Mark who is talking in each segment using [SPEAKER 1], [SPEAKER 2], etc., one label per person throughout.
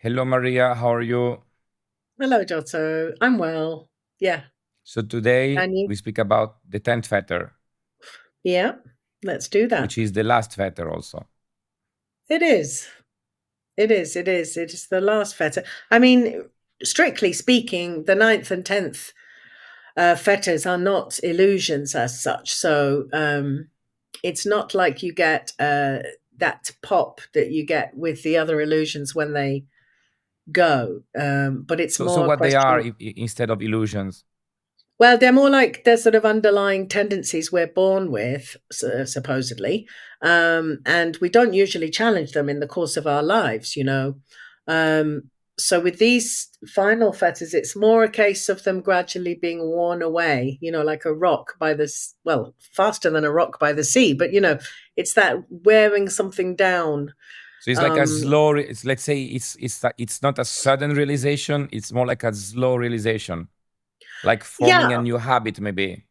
[SPEAKER 1] Hello, Maria. How are you?
[SPEAKER 2] Hello, Giotto. I'm well. Yeah.
[SPEAKER 1] So today
[SPEAKER 2] And you?
[SPEAKER 1] we speak about the 10th fetter,
[SPEAKER 2] Yeah. Let's do
[SPEAKER 1] which
[SPEAKER 2] that.
[SPEAKER 1] is the last fetter also.
[SPEAKER 2] It is. It is. It is. It is the last fetter. I mean, strictly speaking, the ninth and tenth fetters are not illusions as such. So it's not like you get that pop that you get with the other illusions when they go. But it's
[SPEAKER 1] So
[SPEAKER 2] more a
[SPEAKER 1] what they are
[SPEAKER 2] question.
[SPEAKER 1] instead of illusions.
[SPEAKER 2] Well, they're more like they're sort of underlying tendencies we're born with, supposedly, and we don't usually challenge them in the course of our lives. Um, so with these final fetters, it's more a case of them gradually being worn away, like a rock by well, faster than a rock by the sea, but it's that wearing something down.
[SPEAKER 1] So it's like a
[SPEAKER 2] Um,
[SPEAKER 1] slow. Let's say it's not a sudden realization. It's more like a slow realization, like
[SPEAKER 2] yeah,
[SPEAKER 1] forming a new habit, maybe,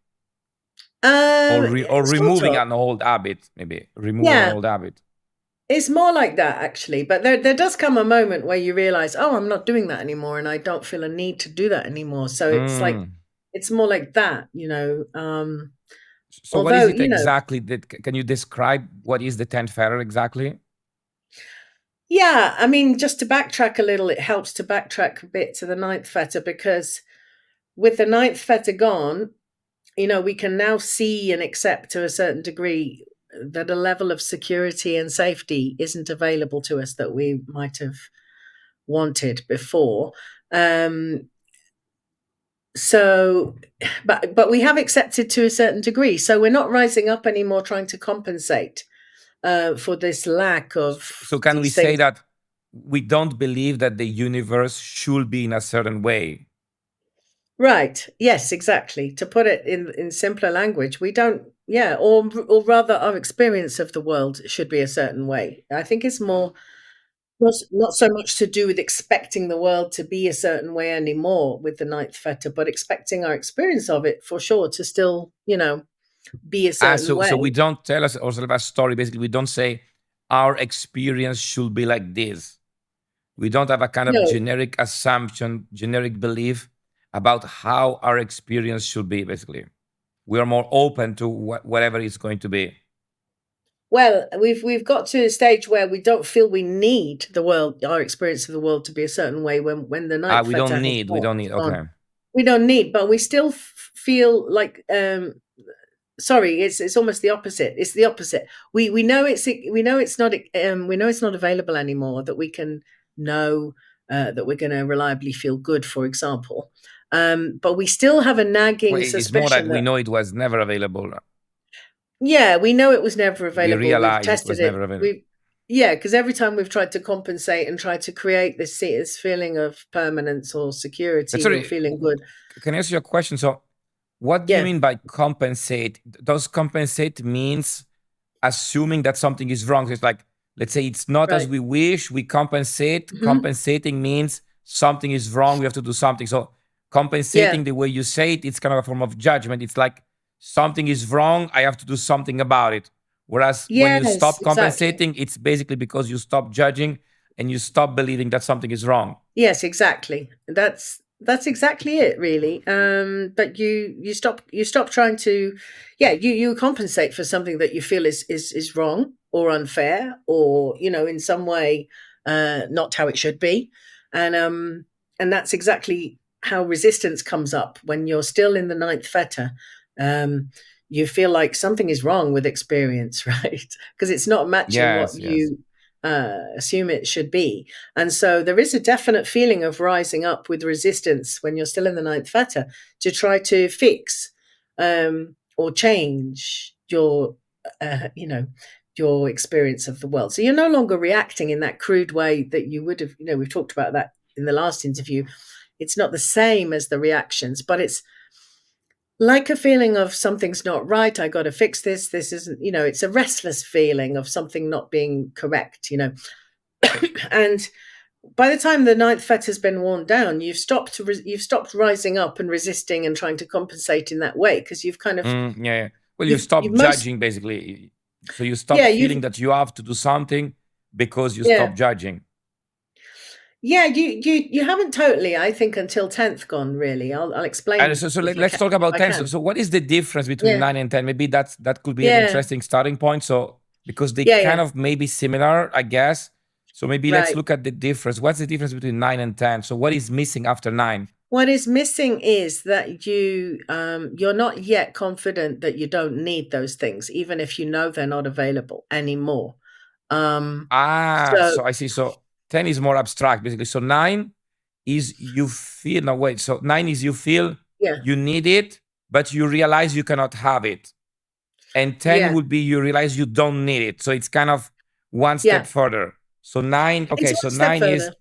[SPEAKER 2] um,
[SPEAKER 1] or
[SPEAKER 2] sort
[SPEAKER 1] removing
[SPEAKER 2] of.
[SPEAKER 1] an old habit, maybe removing an
[SPEAKER 2] Yeah,
[SPEAKER 1] old habit.
[SPEAKER 2] it's more like that actually, but there does come a moment where you realize, oh, I'm not doing that anymore, and I don't feel a need to do that anymore. So it's like
[SPEAKER 1] Mm.
[SPEAKER 2] it's more like that.
[SPEAKER 1] So what is
[SPEAKER 2] Although
[SPEAKER 1] it exactly? That can you describe what is the 10th fetter exactly?
[SPEAKER 2] yeah, I mean, just to backtrack a little, it helps to backtrack a bit to the ninth fetter because with the ninth fetter gone, we can now see and accept to a certain degree that a level of security and safety isn't available to us that we might have wanted before. Um, So, but we have accepted to a certain degree. So we're not rising up anymore, trying to compensate for this lack of
[SPEAKER 1] So can we
[SPEAKER 2] these
[SPEAKER 1] say
[SPEAKER 2] things.
[SPEAKER 1] that we don't believe that the universe should be in a certain way?
[SPEAKER 2] Right? Yes, exactly. To put it in simpler language, we don't. Yeah, or rather, our experience of the world should be a certain way. I think it's more not so much to do with expecting the world to be a certain way anymore with the ninth fetter, but expecting our experience of it for sure to still, be a
[SPEAKER 1] Ah,
[SPEAKER 2] certain
[SPEAKER 1] so we
[SPEAKER 2] way.
[SPEAKER 1] don't tell us ourselves a story. Basically, we don't say our experience should be like this. We don't have a kind of
[SPEAKER 2] No,
[SPEAKER 1] generic assumption, generic belief about how our experience should be. Basically, we are more open to whatever it's going to be.
[SPEAKER 2] well, we've got to a stage where we don't feel we need the world, our experience of the world, to be a certain way when the
[SPEAKER 1] Ah,
[SPEAKER 2] ninth
[SPEAKER 1] we
[SPEAKER 2] fetter
[SPEAKER 1] don't
[SPEAKER 2] has
[SPEAKER 1] need. We don't need.
[SPEAKER 2] gone.
[SPEAKER 1] Okay.
[SPEAKER 2] We don't need, but we still feel like. Sorry, it's almost the opposite. It's the opposite. We know it's not available anymore. That we can know that we're going to reliably feel good, for example. But we still have a
[SPEAKER 1] Well,
[SPEAKER 2] nagging
[SPEAKER 1] it's more that
[SPEAKER 2] suspicion
[SPEAKER 1] we
[SPEAKER 2] that
[SPEAKER 1] know it was never available.
[SPEAKER 2] yeah, we know it was never
[SPEAKER 1] We
[SPEAKER 2] available. We've
[SPEAKER 1] realize it
[SPEAKER 2] tested
[SPEAKER 1] was
[SPEAKER 2] it.
[SPEAKER 1] never available.
[SPEAKER 2] Yeah, because every time we've tried to compensate and tried to create this feeling of permanence or
[SPEAKER 1] But
[SPEAKER 2] security or
[SPEAKER 1] sorry,
[SPEAKER 2] feeling good.
[SPEAKER 1] can I ask you a question? So, what do you
[SPEAKER 2] Yeah,
[SPEAKER 1] mean by compensate? Does compensate means assuming that something is wrong? So it's like, let's say it's not as
[SPEAKER 2] right.
[SPEAKER 1] we wish, we compensate.
[SPEAKER 2] Hmm.
[SPEAKER 1] Compensating means something is wrong, we have to do something. So,
[SPEAKER 2] Yeah.
[SPEAKER 1] compensating, the way you say it, it's kind of a form of judgment. It's like something is wrong, I have to do something about it. Whereas when you
[SPEAKER 2] Yes,
[SPEAKER 1] stop
[SPEAKER 2] exactly.
[SPEAKER 1] compensating, it's basically because you stop judging and you stop believing that something is wrong.
[SPEAKER 2] Yes, exactly. That's exactly it, really. But you stop trying to, yeah, you compensate for something that you feel is wrong or unfair or in some way not how it should be, and um and that's exactly how resistance comes up when you're still in the ninth fetter. Um, you feel like something is wrong with experience, right? Because it's not matching what
[SPEAKER 1] Yes, yes.
[SPEAKER 2] you assume it should be. And so there is a definite feeling of rising up with resistance when you're still in the ninth fetter to try to fix or change uh, you know, your experience of the world. So you're no longer reacting in that crude way that you would have. We've talked about that in the last interview. It's not the same as the reactions, but it's like a feeling of something's not right. I got to fix this. This isn't, it's a restless feeling of something not being correct. And by the time the ninth fetter's been worn down, you've stopped rising up and resisting and trying to compensate in that way because you've kind of
[SPEAKER 1] Yeah, yeah. Well, you
[SPEAKER 2] you've
[SPEAKER 1] stop
[SPEAKER 2] most
[SPEAKER 1] judging basically. So you stop
[SPEAKER 2] yeah
[SPEAKER 1] feeling
[SPEAKER 2] you've
[SPEAKER 1] that you have to do something because you
[SPEAKER 2] yeah
[SPEAKER 1] stop judging.
[SPEAKER 2] Yeah, you haven't totally, I think, until 10th gone, really. I'll
[SPEAKER 1] And
[SPEAKER 2] explain
[SPEAKER 1] so
[SPEAKER 2] if
[SPEAKER 1] let's talk about
[SPEAKER 2] I
[SPEAKER 1] 10. So,
[SPEAKER 2] can.
[SPEAKER 1] so what is the difference between
[SPEAKER 2] Yeah,
[SPEAKER 1] 9 and 10? Maybe that could be an
[SPEAKER 2] yeah,
[SPEAKER 1] interesting starting point. So because they
[SPEAKER 2] yeah,
[SPEAKER 1] kind
[SPEAKER 2] yeah.
[SPEAKER 1] of maybe similar, I guess. So maybe let's
[SPEAKER 2] Right.
[SPEAKER 1] look at the difference. What's the difference between 9 and 10? So what is missing after 9?
[SPEAKER 2] What is missing is that you're not yet confident that you don't need those things, even if you know they're not available anymore. Um,
[SPEAKER 1] Ah,
[SPEAKER 2] so
[SPEAKER 1] so I see. So 10 is more abstract, basically. So 9 is you feel, no, wait. So 9 is you feel
[SPEAKER 2] yeah,
[SPEAKER 1] you need it, but you realize you cannot have it. And 10
[SPEAKER 2] yeah,
[SPEAKER 1] would be you realize you don't need it. So it's kind of one step
[SPEAKER 2] yeah.
[SPEAKER 1] further. So 9,
[SPEAKER 2] It's
[SPEAKER 1] okay. So
[SPEAKER 2] one step
[SPEAKER 1] 9 is,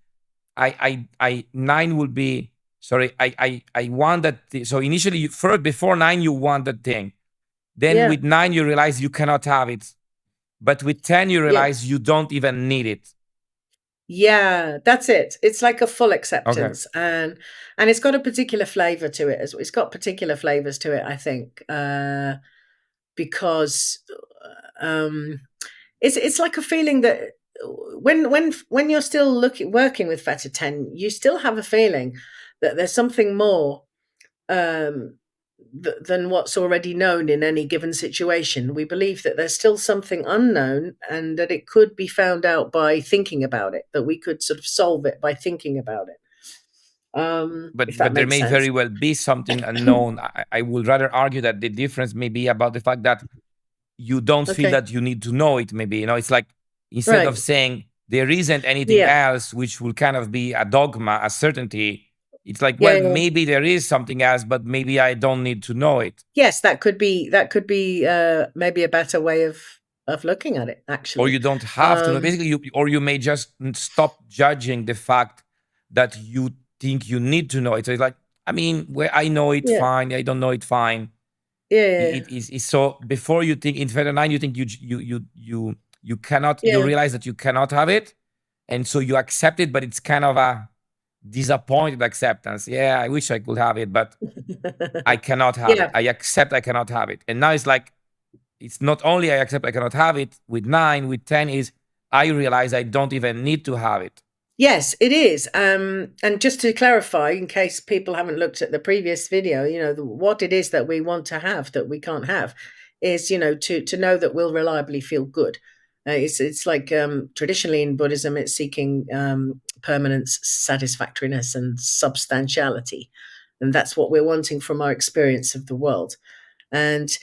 [SPEAKER 2] further.
[SPEAKER 1] 9 would be, sorry, I want that. So initially, first, before 9, you want that thing. Then
[SPEAKER 2] Yeah,
[SPEAKER 1] with 9, you realize you cannot have it. But with 10, you
[SPEAKER 2] yeah.
[SPEAKER 1] realize you don't even need it.
[SPEAKER 2] Yeah, that's it. It's like a full
[SPEAKER 1] Okay.
[SPEAKER 2] acceptance, and it's got a particular flavor to it. It's got particular flavors to it, I think, because um, it's like a feeling that when you're still working with Feta 10, you still have a feeling that there's something more um, than what's already known in any given situation. We believe that there's still something unknown and that it could be found out by thinking about it, that we could sort of solve it by thinking about it. If that
[SPEAKER 1] But there
[SPEAKER 2] makes
[SPEAKER 1] may
[SPEAKER 2] sense.
[SPEAKER 1] very well be something unknown. I would rather argue that the difference may be about the fact that you don't feel
[SPEAKER 2] Okay.
[SPEAKER 1] that you need to know it. Maybe, it's like instead of
[SPEAKER 2] Right.
[SPEAKER 1] saying there isn't anything
[SPEAKER 2] Yeah.
[SPEAKER 1] else, which will kind of be a dogma, a certainty, it's like,
[SPEAKER 2] Yeah.
[SPEAKER 1] well,
[SPEAKER 2] Yeah.
[SPEAKER 1] maybe there is something else, but maybe I don't need to know it.
[SPEAKER 2] Yes, that could be maybe a better way of looking at it,
[SPEAKER 1] Or
[SPEAKER 2] actually.
[SPEAKER 1] you don't have to know.
[SPEAKER 2] Um,
[SPEAKER 1] Basically, or you may just stop judging the fact that you think you need to know it. So it's like, I mean, well, I know it
[SPEAKER 2] yeah.
[SPEAKER 1] fine. I don't know it fine.
[SPEAKER 2] Yeah.
[SPEAKER 1] It is so before you think in fetter 9, you think you cannot, you
[SPEAKER 2] Yeah.
[SPEAKER 1] realize that you cannot have it, and so you accept it, but it's kind of a disappointed acceptance. Yeah, I wish I could have it, but I cannot have it.
[SPEAKER 2] Yeah.
[SPEAKER 1] I accept I cannot have it. And now it's like, it's not only I accept I cannot have it. With 9, with 10 is I realize I don't even need to have it.
[SPEAKER 2] Yes, it is. And just to clarify, in case people haven't looked at the previous video, what it is that we want to have that we can't have is, to know that we'll reliably feel good. It's like traditionally in Buddhism, it's seeking permanence, satisfactoriness, and substantiality, and that's what we're wanting from our experience of the world. And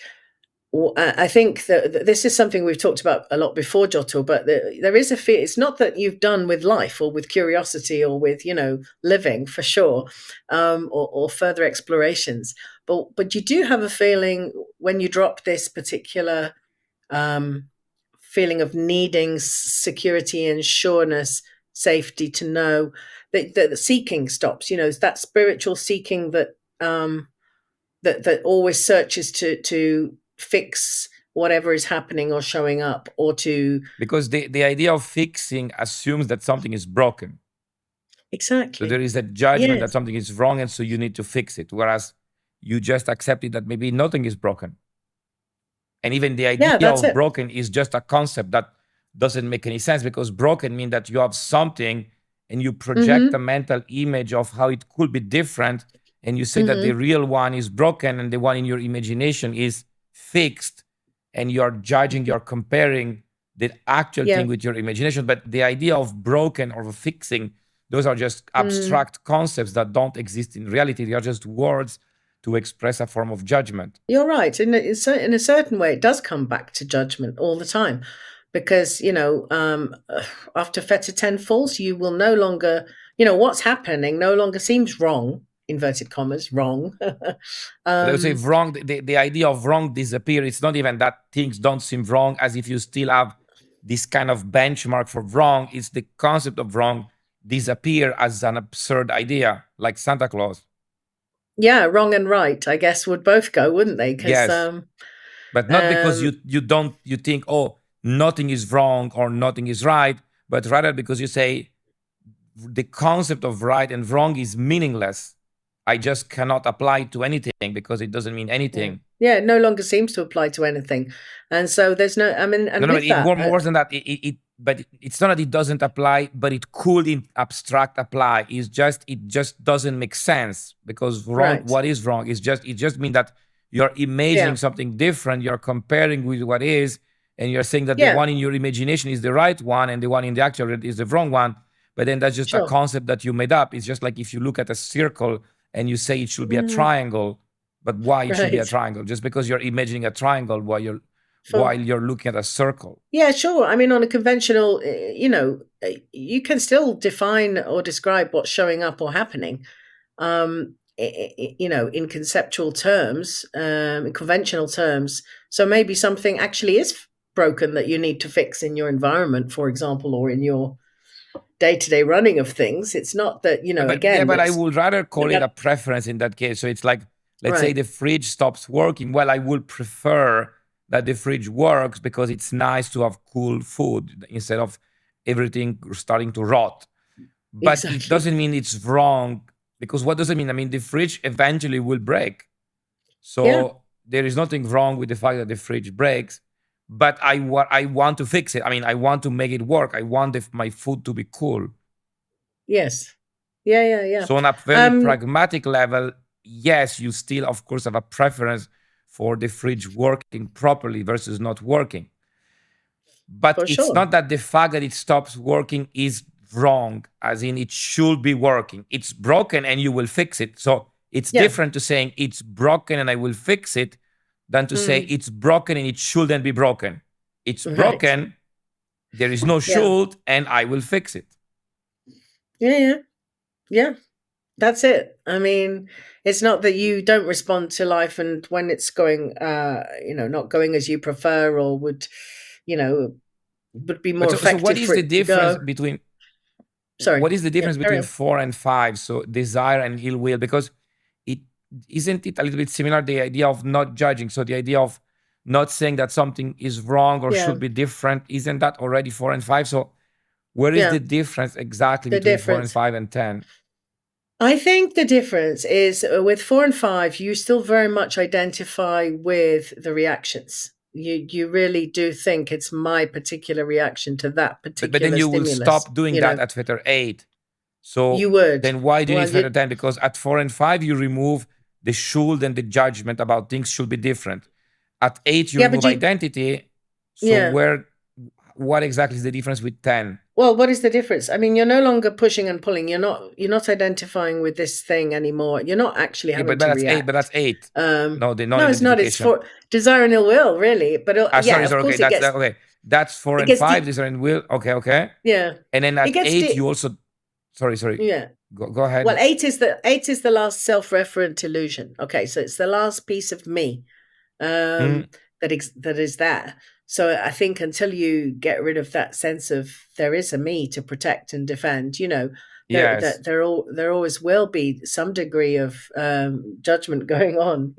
[SPEAKER 2] I think that this is something we've talked about a lot before, Giotto, but there is a fear. It's not that you've done with life or with curiosity or with, living for sure, or further explorations. But you do have a feeling when you drop this particular um, feeling of needing security and sureness, safety to know that the seeking stops. It's that spiritual seeking that always searches to fix whatever is happening or showing up or to
[SPEAKER 1] Because the idea of fixing assumes that something is broken. So there
[SPEAKER 2] exactly.
[SPEAKER 1] is a judgment that
[SPEAKER 2] Yes.
[SPEAKER 1] something is wrong, and so you need to fix it. Whereas you just accepted that maybe nothing is broken. And even the
[SPEAKER 2] Yeah,
[SPEAKER 1] idea
[SPEAKER 2] that's
[SPEAKER 1] of
[SPEAKER 2] it.
[SPEAKER 1] broken is just a concept that doesn't make any sense, because broken means that you have something and you project a
[SPEAKER 2] Mm-hmm.
[SPEAKER 1] mental image of how it could be different. And you say that the
[SPEAKER 2] Mm-hmm.
[SPEAKER 1] real one is broken and the one in your imagination is fixed. And you're judging, you're comparing the actual
[SPEAKER 2] Yeah.
[SPEAKER 1] thing with your imagination. But the idea of broken or fixing, those are just
[SPEAKER 2] Mm.
[SPEAKER 1] abstract concepts that don't exist in reality. They are just words to express a form of judgment.
[SPEAKER 2] You're right. In a certain way, it does come back to judgment all the time, because after Feta 10 falls, you will no longer, what's happening no longer seems wrong, inverted commas, wrong.
[SPEAKER 1] But I would say
[SPEAKER 2] um,
[SPEAKER 1] wrong, the idea of wrong disappear. It's not even that things don't seem wrong, as if you still have this kind of benchmark for wrong. It's the concept of wrong disappear as an absurd idea, like Santa Claus.
[SPEAKER 2] yeah, wrong and right, I guess, would both go, wouldn't they? Because
[SPEAKER 1] Yes, but not because
[SPEAKER 2] um,
[SPEAKER 1] you think, oh, nothing is wrong or nothing is right, but rather because you say the concept of right and wrong is meaningless. I just cannot apply it to anything because it doesn't mean
[SPEAKER 2] yeah,
[SPEAKER 1] anything.
[SPEAKER 2] yeah, it no longer seems to apply to anything, and so there's no. I mean,
[SPEAKER 1] No,
[SPEAKER 2] and
[SPEAKER 1] no,
[SPEAKER 2] with
[SPEAKER 1] it
[SPEAKER 2] that,
[SPEAKER 1] more than that. but it's not that it doesn't apply, but it could in abstract apply. It just doesn't make sense, because wrong,
[SPEAKER 2] Right.
[SPEAKER 1] what is wrong is just, it just means that you're imagining
[SPEAKER 2] Yeah.
[SPEAKER 1] something different, you're comparing with what is, and you're saying that the
[SPEAKER 2] Yeah.
[SPEAKER 1] one in your imagination is the right one and the one in the actual reality is the wrong one. But then that's just a
[SPEAKER 2] Sure.
[SPEAKER 1] concept that you made up. It's just like if you look at a circle and you say it should be a
[SPEAKER 2] Mhm.
[SPEAKER 1] triangle, but why it should be a
[SPEAKER 2] Right.
[SPEAKER 1] triangle? Just because you're imagining a triangle
[SPEAKER 2] For
[SPEAKER 1] while you're looking at a circle.
[SPEAKER 2] Yeah, sure. I mean, on a conventional, you can still define or describe what's showing up or happening, in conceptual terms, in conventional terms. So maybe something actually is broken that you need to fix in your environment, for example, or in your day-to-day running of things. It's not that,
[SPEAKER 1] But yeah,
[SPEAKER 2] again,
[SPEAKER 1] but I
[SPEAKER 2] it's
[SPEAKER 1] would rather call it
[SPEAKER 2] that,
[SPEAKER 1] a preference in that case. So it's like, let's say
[SPEAKER 2] right.
[SPEAKER 1] the fridge stops working. Well, I would prefer that the fridge works because it's nice to have cool food instead of everything starting to rot. But it
[SPEAKER 2] Exactly.
[SPEAKER 1] doesn't mean it's wrong, because what does it mean? I mean, the fridge eventually will break.
[SPEAKER 2] Yeah.
[SPEAKER 1] So there is nothing wrong with the fact that the fridge breaks, but I want to fix it. I mean, I want to make it work. I want my food to be cool.
[SPEAKER 2] Yes. Yeah, yeah, yeah.
[SPEAKER 1] So on a very
[SPEAKER 2] Um,
[SPEAKER 1] pragmatic level, yes, you still, of course, have a preference for the fridge working properly versus not working. But
[SPEAKER 2] for
[SPEAKER 1] it's
[SPEAKER 2] sure.
[SPEAKER 1] not that the fact that it stops working is wrong, as in it should be working. It's broken and you will fix it. So it's
[SPEAKER 2] Yeah.
[SPEAKER 1] different to saying it's broken and I will fix it than to say
[SPEAKER 2] Mm,
[SPEAKER 1] it's broken and it shouldn't be broken. It's
[SPEAKER 2] right.
[SPEAKER 1] broken, there is no
[SPEAKER 2] Yeah.
[SPEAKER 1] should, and I will fix it.
[SPEAKER 2] Yeah, yeah. Yeah. That's it. I mean, it's not that you don't respond to life and when it's going not going as you prefer or you know, would be
[SPEAKER 1] But
[SPEAKER 2] more
[SPEAKER 1] so what
[SPEAKER 2] effective
[SPEAKER 1] is
[SPEAKER 2] for
[SPEAKER 1] the
[SPEAKER 2] it to
[SPEAKER 1] difference
[SPEAKER 2] go.
[SPEAKER 1] between
[SPEAKER 2] Sorry.
[SPEAKER 1] what is the
[SPEAKER 2] Yeah,
[SPEAKER 1] difference
[SPEAKER 2] carry
[SPEAKER 1] between
[SPEAKER 2] on.
[SPEAKER 1] 4 and 5? So desire and ill will, because it isn't it a little bit similar, the idea of not judging. So the idea of not saying that something is wrong or
[SPEAKER 2] Yeah.
[SPEAKER 1] should be different, isn't that already 4 and 5? So where is
[SPEAKER 2] Yeah.
[SPEAKER 1] the difference exactly
[SPEAKER 2] The
[SPEAKER 1] between 4 and
[SPEAKER 2] difference.
[SPEAKER 1] 5 and 10?
[SPEAKER 2] I think the difference is with 4 and 5, you still very much identify with the reactions. You really do think it's my particular reaction to that
[SPEAKER 1] But then
[SPEAKER 2] particular
[SPEAKER 1] you will
[SPEAKER 2] stimulus.
[SPEAKER 1] stop doing that at fetter 8.
[SPEAKER 2] You
[SPEAKER 1] So
[SPEAKER 2] would.
[SPEAKER 1] then why do you need
[SPEAKER 2] Well,
[SPEAKER 1] fetter 10? Because at 4 and 5 you remove the should and the judgment about things should be different. At 8 you
[SPEAKER 2] yeah, but
[SPEAKER 1] remove identity. So
[SPEAKER 2] yeah.
[SPEAKER 1] what exactly is the difference with 10?
[SPEAKER 2] Well, what is the difference? I mean, you're no longer pushing and pulling. You're not identifying with this thing anymore. You're not actually
[SPEAKER 1] Yeah,
[SPEAKER 2] having
[SPEAKER 1] but
[SPEAKER 2] to
[SPEAKER 1] that's 8. But
[SPEAKER 2] react.
[SPEAKER 1] that's 8. No, the
[SPEAKER 2] No, it's not. It's
[SPEAKER 1] non-identification.
[SPEAKER 2] for desire and ill will, really. But yeah,
[SPEAKER 1] Sorry,
[SPEAKER 2] of
[SPEAKER 1] sorry. Okay,
[SPEAKER 2] course, it
[SPEAKER 1] that's
[SPEAKER 2] gets
[SPEAKER 1] that. Okay, that's four
[SPEAKER 2] it
[SPEAKER 1] and
[SPEAKER 2] gets
[SPEAKER 1] five.
[SPEAKER 2] deep.
[SPEAKER 1] These are in will. Okay, okay.
[SPEAKER 2] Yeah,
[SPEAKER 1] And then
[SPEAKER 2] it
[SPEAKER 1] at
[SPEAKER 2] gets
[SPEAKER 1] 8,
[SPEAKER 2] deep.
[SPEAKER 1] you also. Sorry, sorry.
[SPEAKER 2] Yeah.
[SPEAKER 1] Go
[SPEAKER 2] Well,
[SPEAKER 1] ahead.
[SPEAKER 2] eight is the last self-referent illusion. Okay, so it's the last piece of me
[SPEAKER 1] Mm,
[SPEAKER 2] um, that is there. So I think until you get rid of that sense of there is a me to protect and defend,
[SPEAKER 1] yes.
[SPEAKER 2] there always will be some degree of judgment going on,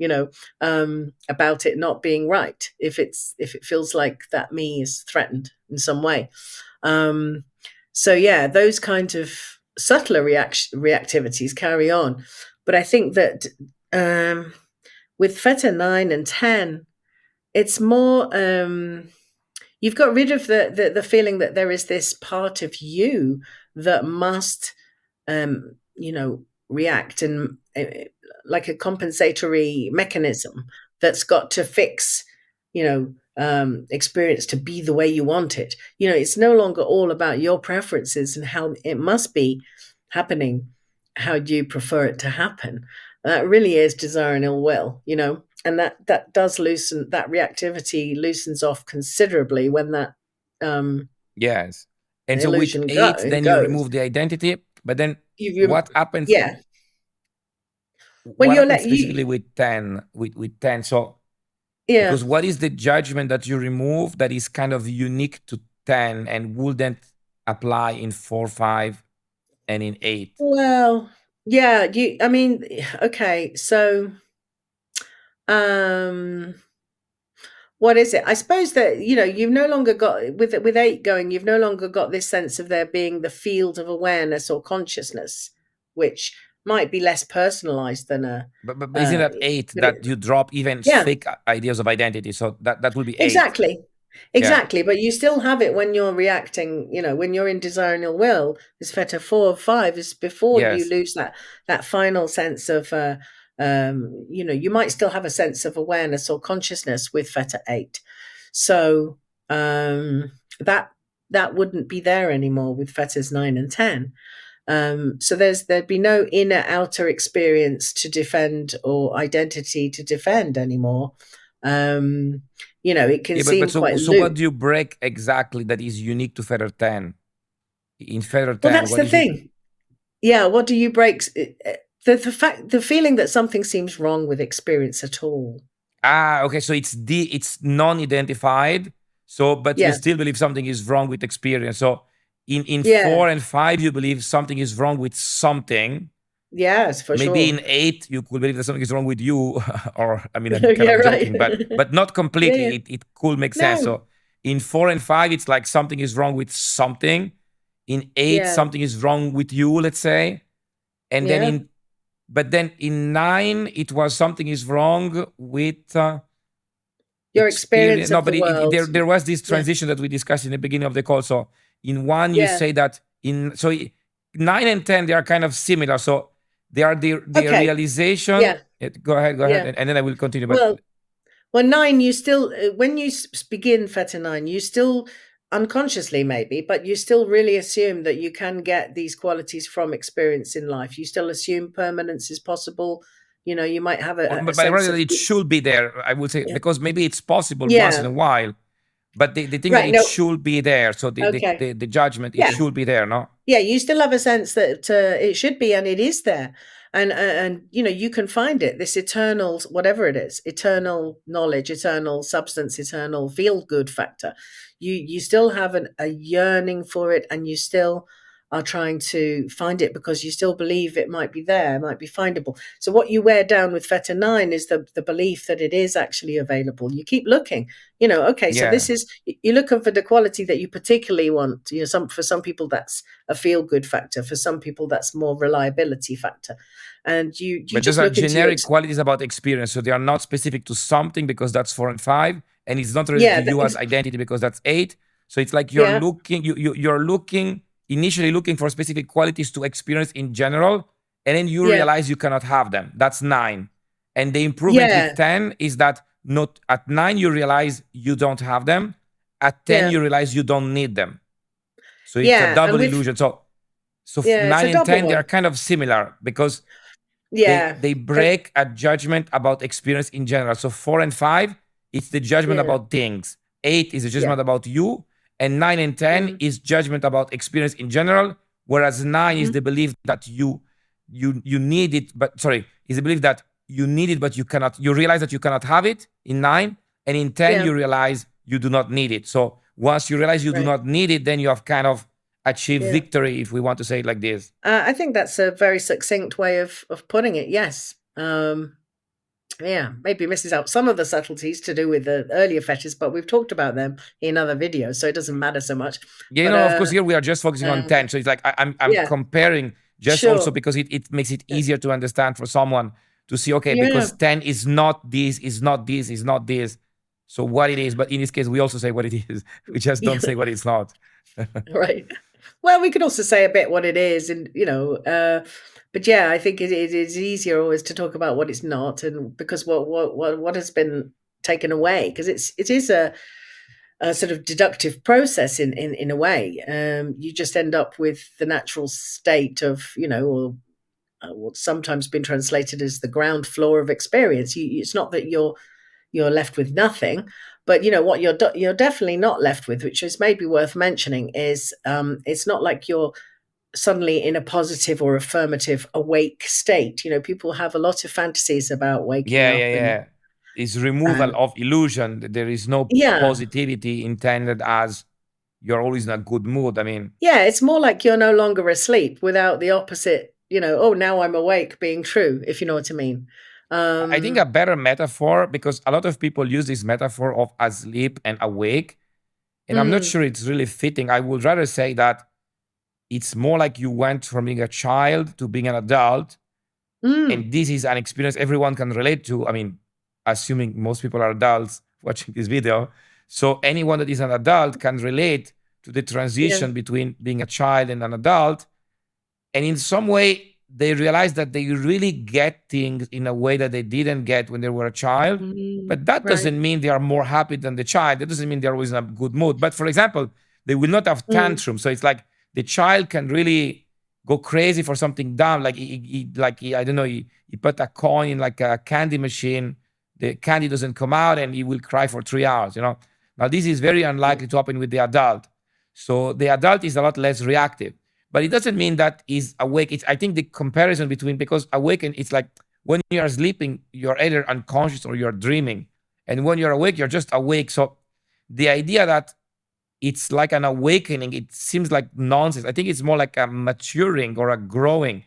[SPEAKER 2] about it not being right if it feels like that me is threatened in some way. Um, so yeah, those kind of subtler reactivities carry on, but I think that with fetter 9 and 10, it's more you've got rid of the feeling that there is this part of you that must react and like a compensatory mechanism that's got to fix experience to be the way you want it. It's no longer all about your preferences and how it must be happening, how do you prefer it to happen. That really is desire and ill will, and that does loosen, that reactivity loosens off considerably when that
[SPEAKER 1] Yes. And so with
[SPEAKER 2] illusion
[SPEAKER 1] 8, then you
[SPEAKER 2] goes.
[SPEAKER 1] remove the identity. But then
[SPEAKER 2] You,
[SPEAKER 1] what happens?
[SPEAKER 2] yeah. Well,
[SPEAKER 1] What
[SPEAKER 2] you're
[SPEAKER 1] happens
[SPEAKER 2] let
[SPEAKER 1] specifically
[SPEAKER 2] you,
[SPEAKER 1] with 10? With 10. So
[SPEAKER 2] yeah.
[SPEAKER 1] because what is the judgment that you remove that is kind of unique to 10 and wouldn't apply in 4, 5, and in 8?
[SPEAKER 2] Well, yeah. I mean, okay. So, um, what is it? I suppose that you've no longer got with 8 going. You've no longer got this sense of there being the field of awareness or consciousness, which might be less personalized than a.
[SPEAKER 1] But isn't
[SPEAKER 2] Uh,
[SPEAKER 1] that 8
[SPEAKER 2] but it,
[SPEAKER 1] that you drop even
[SPEAKER 2] yeah,
[SPEAKER 1] fake ideas of identity? So that will be 8.
[SPEAKER 2] exactly.
[SPEAKER 1] Yeah.
[SPEAKER 2] Exactly, but you still have it when you're reacting, when you're in desire and ill will. This fetter 4 of 5 is before you
[SPEAKER 1] Yes.
[SPEAKER 2] lose that final sense of you might still have a sense of awareness or consciousness with fetter 8. So that that wouldn't be there anymore with fetters 9 and 10. So there'd be no inner outer experience to defend or identity to defend anymore. Um, it can
[SPEAKER 1] Yeah, but
[SPEAKER 2] seem
[SPEAKER 1] so
[SPEAKER 2] quite
[SPEAKER 1] so what
[SPEAKER 2] loose.
[SPEAKER 1] do you break exactly that is unique to feather 10? In feather
[SPEAKER 2] Well,
[SPEAKER 1] 10,
[SPEAKER 2] that's
[SPEAKER 1] what
[SPEAKER 2] the
[SPEAKER 1] is you?
[SPEAKER 2] thing. Yeah, what do you break? The feeling that something seems wrong with experience at all.
[SPEAKER 1] Okay, so it's non-identified. So, but you
[SPEAKER 2] Yeah,
[SPEAKER 1] still believe something is wrong with experience. So, in
[SPEAKER 2] yeah,
[SPEAKER 1] 4 and 5, you believe something is wrong with something.
[SPEAKER 2] yes, for
[SPEAKER 1] Maybe
[SPEAKER 2] sure.
[SPEAKER 1] in 8, you could believe that something is wrong with you, or I mean, I'm kind
[SPEAKER 2] Yeah,
[SPEAKER 1] of
[SPEAKER 2] right.
[SPEAKER 1] joking, but not
[SPEAKER 2] Yeah,
[SPEAKER 1] completely.
[SPEAKER 2] yeah.
[SPEAKER 1] It could make sense.
[SPEAKER 2] No,
[SPEAKER 1] So, in 4 and 5, it's like something is wrong with something. In 8,
[SPEAKER 2] yeah,
[SPEAKER 1] something is wrong with you, let's say. And then
[SPEAKER 2] yeah.
[SPEAKER 1] in 9, it was something is wrong with
[SPEAKER 2] Your experience
[SPEAKER 1] experience. No,
[SPEAKER 2] of
[SPEAKER 1] but
[SPEAKER 2] the world.
[SPEAKER 1] there was this
[SPEAKER 2] Yeah,
[SPEAKER 1] transition that we discussed in the beginning of the call. So in 1, you
[SPEAKER 2] yeah.
[SPEAKER 1] say that 9 and 10, they are kind of similar. So they are the
[SPEAKER 2] Okay.
[SPEAKER 1] realization.
[SPEAKER 2] Yeah,
[SPEAKER 1] Go ahead,
[SPEAKER 2] yeah.
[SPEAKER 1] and then I will continue. But
[SPEAKER 2] Well, Well, 9, you still, when you begin Theta 9, you still unconsciously maybe, but you still really assume that you can get these qualities from experience in life. You still assume permanence is possible. You might have a
[SPEAKER 1] but
[SPEAKER 2] sense
[SPEAKER 1] rather
[SPEAKER 2] of,
[SPEAKER 1] it should be there, I would say,
[SPEAKER 2] yeah,
[SPEAKER 1] because maybe it's possible once in
[SPEAKER 2] yeah,
[SPEAKER 1] a while. But they think that
[SPEAKER 2] right.
[SPEAKER 1] it
[SPEAKER 2] No,
[SPEAKER 1] should be there. So
[SPEAKER 2] okay.
[SPEAKER 1] the judgment, it
[SPEAKER 2] Yeah.
[SPEAKER 1] should be there, no?
[SPEAKER 2] Yeah, you still have a sense that it should be, and it is there, and you can find it. This eternal, whatever it is, eternal knowledge, eternal substance, eternal feel good factor. You still have a yearning for it, and you still are trying to find it because you still believe it might be there, might be findable. So what you wear down with Feta 9 is the belief that it is actually available. You keep looking, okay, so
[SPEAKER 1] Yeah.
[SPEAKER 2] this is, you're looking for the quality that you particularly want. For some people that's a feel good factor. For some people, that's more reliability factor. And you
[SPEAKER 1] But those
[SPEAKER 2] just
[SPEAKER 1] are
[SPEAKER 2] look into your
[SPEAKER 1] generic qualities about experience. So they are not specific to something because that's 4 and 5. And it's not related to
[SPEAKER 2] yeah,
[SPEAKER 1] you as identity because that's 8. So it's like you're
[SPEAKER 2] yeah,
[SPEAKER 1] looking, you're looking, initially looking for specific qualities to experience in general. And then you
[SPEAKER 2] yeah,
[SPEAKER 1] realize you cannot have them. That's 9. And the improvement with
[SPEAKER 2] yeah,
[SPEAKER 1] 10 is that not at 9, you realize you don't have them. At 10,
[SPEAKER 2] yeah,
[SPEAKER 1] you realize you don't need them. So it's a
[SPEAKER 2] yeah. And
[SPEAKER 1] double
[SPEAKER 2] with
[SPEAKER 1] illusion. So
[SPEAKER 2] yeah, it's
[SPEAKER 1] 9
[SPEAKER 2] a
[SPEAKER 1] and
[SPEAKER 2] double
[SPEAKER 1] 10, they are
[SPEAKER 2] one.
[SPEAKER 1] kind of similar because
[SPEAKER 2] Yeah,
[SPEAKER 1] they break a judgment about experience in general. So 4 and 5, it's the judgment
[SPEAKER 2] yeah,
[SPEAKER 1] about things. 8 is a
[SPEAKER 2] yeah,
[SPEAKER 1] judgment about you, and 9 and 10
[SPEAKER 2] mm-hmm,
[SPEAKER 1] is judgment about experience in general. Whereas 9 is
[SPEAKER 2] mm-hmm,
[SPEAKER 1] the belief that you need it, but sorry, is the belief that you need it, but you cannot. You realize that you cannot have it in 9, and in 10
[SPEAKER 2] yeah,
[SPEAKER 1] you realize you do not need it. So once you realize you do
[SPEAKER 2] right,
[SPEAKER 1] not need it, then you have kind of achieved
[SPEAKER 2] yeah.
[SPEAKER 1] victory, if we want to say it like this.
[SPEAKER 2] I think that's a very succinct way of putting it. Yes. Yeah, maybe misses out some of the subtleties to do with the earlier fetters, but we've talked about them in other videos, so it doesn't matter so much.
[SPEAKER 1] Yeah,
[SPEAKER 2] But
[SPEAKER 1] of course, here we are just focusing on
[SPEAKER 2] um
[SPEAKER 1] 10. So it's like I'm
[SPEAKER 2] yeah,
[SPEAKER 1] comparing just also
[SPEAKER 2] sure.
[SPEAKER 1] because it makes it
[SPEAKER 2] Yeah.
[SPEAKER 1] easier to understand for someone to see, okay,
[SPEAKER 2] Yeah.
[SPEAKER 1] because 10 is not this, is not this, is not this. So what it is, but in this case, we also say what it is. We just don't
[SPEAKER 2] Yeah,
[SPEAKER 1] say what it's not.
[SPEAKER 2] right. Well, we could also say a bit what it is, and but yeah, I think it is easier always to talk about what it's not, and because what has been taken away, because it is a sort of deductive process in a way. You just end up with the natural state of, or what's sometimes been translated as the ground floor of experience. It's not that you're left with nothing, but what you're definitely not left with, which is maybe worth mentioning, is it's not like you're suddenly in a positive or affirmative awake state. People have a lot of fantasies about waking
[SPEAKER 1] Yeah,
[SPEAKER 2] up,
[SPEAKER 1] yeah, yeah. It's removal
[SPEAKER 2] and
[SPEAKER 1] of illusion. There is no
[SPEAKER 2] yeah,
[SPEAKER 1] positivity intended as you're always in a good mood. I mean,
[SPEAKER 2] yeah, it's more like you're no longer asleep without the opposite, oh, now I'm awake being true, if you know what I mean.
[SPEAKER 1] I think a
[SPEAKER 2] Um,
[SPEAKER 1] better metaphor, because a lot of people use this metaphor of asleep and awake, and I'm not
[SPEAKER 2] mm,
[SPEAKER 1] sure it's really fitting. I would rather say that it's more like you went from being a child to being an adult,
[SPEAKER 2] mm,
[SPEAKER 1] and this is an experience everyone can relate to. I mean, assuming most people are adults watching this video. So anyone that is an adult can relate to the
[SPEAKER 2] Yeah.
[SPEAKER 1] transition between being a child and an adult. And in some way, they realize that they really get things in a way that they didn't get when they were a child. But that
[SPEAKER 2] Right.
[SPEAKER 1] doesn't mean they are more happy than the child. That doesn't mean they're always in a good mood. But for example, they will not have tantrums. So it's like the child can really go crazy for something dumb. Like I don't know, he put a coin in like a candy machine. The candy doesn't come out, and he will cry for 3 hours. Now this is very unlikely to happen with the adult. So the adult is a lot less reactive. But it doesn't mean that he's awake. I think the comparison between, because awaken, it's like when you are sleeping, you're either unconscious or you're dreaming. And when you're awake, you're just awake. So the idea that it's like an awakening, it seems like nonsense. I think it's more like a maturing or a growing,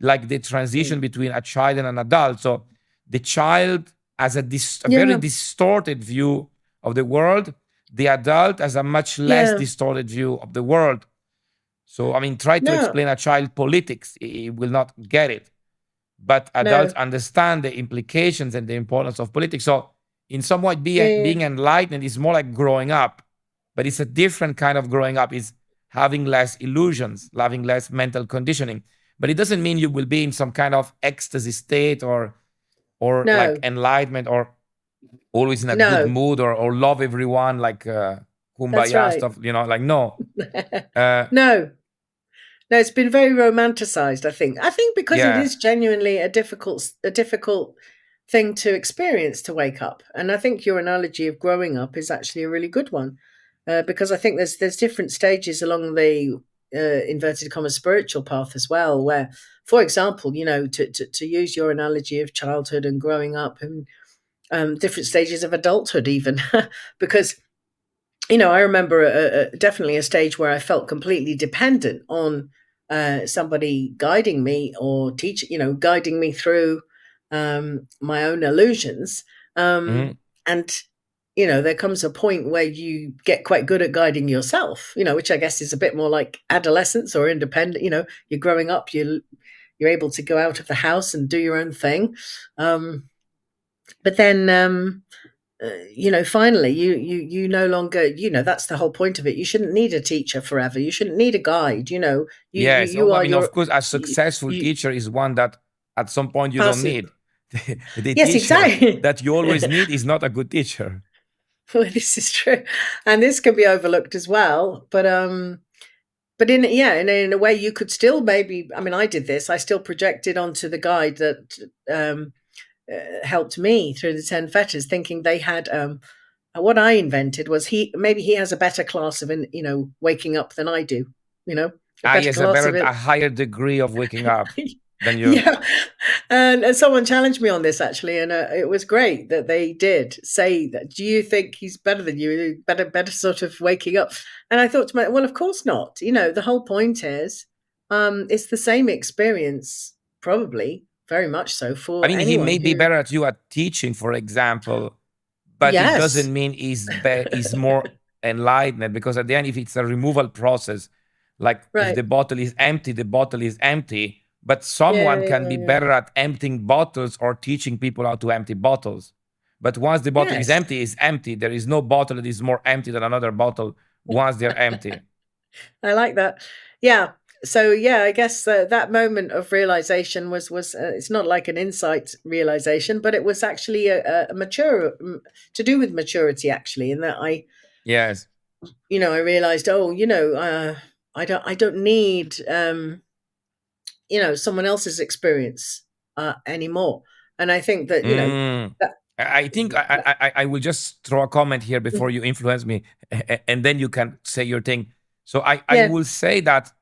[SPEAKER 1] like the transition between a child and an adult. So the child has a very
[SPEAKER 2] Yeah.
[SPEAKER 1] distorted view of the world. The adult has a much less
[SPEAKER 2] Yeah.
[SPEAKER 1] distorted view of the world. So, I mean, try to
[SPEAKER 2] No.
[SPEAKER 1] explain a child politics, he will not get it. But adults
[SPEAKER 2] No.
[SPEAKER 1] understand the implications and the importance of politics. So, in some way,
[SPEAKER 2] Yeah.
[SPEAKER 1] being enlightened is more like growing up, but it's a different kind of growing up. It's having less illusions, having less mental conditioning. But it doesn't mean you will be in some kind of ecstasy state or like
[SPEAKER 2] No.
[SPEAKER 1] enlightenment or always in a good
[SPEAKER 2] No.
[SPEAKER 1] mood or love everyone like
[SPEAKER 2] That's
[SPEAKER 1] kumbaya
[SPEAKER 2] right.
[SPEAKER 1] stuff, like no. Uh,
[SPEAKER 2] No. No, it's been very romanticized, I think. I think because it
[SPEAKER 1] yeah.
[SPEAKER 2] is genuinely a difficult thing to experience to wake up. And I think your analogy of growing up is actually a really good one. Because I think there's different stages along the inverted commas spiritual path as well, where, for example, to use your analogy of childhood and growing up and different stages of adulthood, even because I remember definitely a stage where I felt completely dependent on somebody guiding me or guiding me through my own illusions.
[SPEAKER 1] Mhm.
[SPEAKER 2] And there comes a point where you get quite good at guiding yourself. Which I guess is a bit more like adolescence or independent. You're growing up. You're able to go out of the house and do your own thing. But then finally you no longer, that's the whole point of it. You shouldn't need a teacher forever. You shouldn't need a guide.
[SPEAKER 1] Yes.
[SPEAKER 2] You
[SPEAKER 1] I
[SPEAKER 2] are
[SPEAKER 1] mean, of
[SPEAKER 2] your
[SPEAKER 1] course, a successful
[SPEAKER 2] you
[SPEAKER 1] teacher is one that at some point you don't
[SPEAKER 2] passive.
[SPEAKER 1] need. The
[SPEAKER 2] Yes,
[SPEAKER 1] teacher
[SPEAKER 2] exactly.
[SPEAKER 1] that you always need is not a good teacher.
[SPEAKER 2] Well, this is true, and this can be overlooked as well. But in a way, you could still maybe. I mean, I did this. I still projected onto the guide that helped me through the 10 fetters, thinking they had what I invented was he has a better class of waking up than I do, a better
[SPEAKER 1] Yes,
[SPEAKER 2] class of
[SPEAKER 1] a
[SPEAKER 2] it.
[SPEAKER 1] higher degree of waking up than you.
[SPEAKER 2] Yeah, and someone challenged me on this actually, and it was great that they did say that. Do you think he's better than you? Better sort of waking up. And I thought to myself, well, of course not. The whole point is, it's the same experience, probably very much so
[SPEAKER 1] I
[SPEAKER 2] for
[SPEAKER 1] mean, he
[SPEAKER 2] anyone
[SPEAKER 1] may be
[SPEAKER 2] who.
[SPEAKER 1] better at you at teaching, for example, but it
[SPEAKER 2] Yes,
[SPEAKER 1] doesn't mean he's more enlightened, because at the end, if it's a removal process, like if
[SPEAKER 2] right.
[SPEAKER 1] the bottle is empty, the bottle is empty. But
[SPEAKER 2] Yeah,
[SPEAKER 1] someone can
[SPEAKER 2] yeah,
[SPEAKER 1] be
[SPEAKER 2] yeah.
[SPEAKER 1] better at emptying bottles or teaching people how to empty bottles. But once the bottle is
[SPEAKER 2] Yes,
[SPEAKER 1] empty, it's empty. There is no bottle that is more empty than another bottle once they're empty.
[SPEAKER 2] I like that. Yeah. So yeah, I guess that moment of realization was it's not like an insight realization, but it was actually a mature to do with maturity actually, in that
[SPEAKER 1] Yes.
[SPEAKER 2] I realized, oh, I don't need someone else's experience anymore, and I think that
[SPEAKER 1] Mm.
[SPEAKER 2] that,
[SPEAKER 1] I think I will just throw a comment here before you influence me, and then you can say your thing. So I
[SPEAKER 2] yeah,
[SPEAKER 1] will say that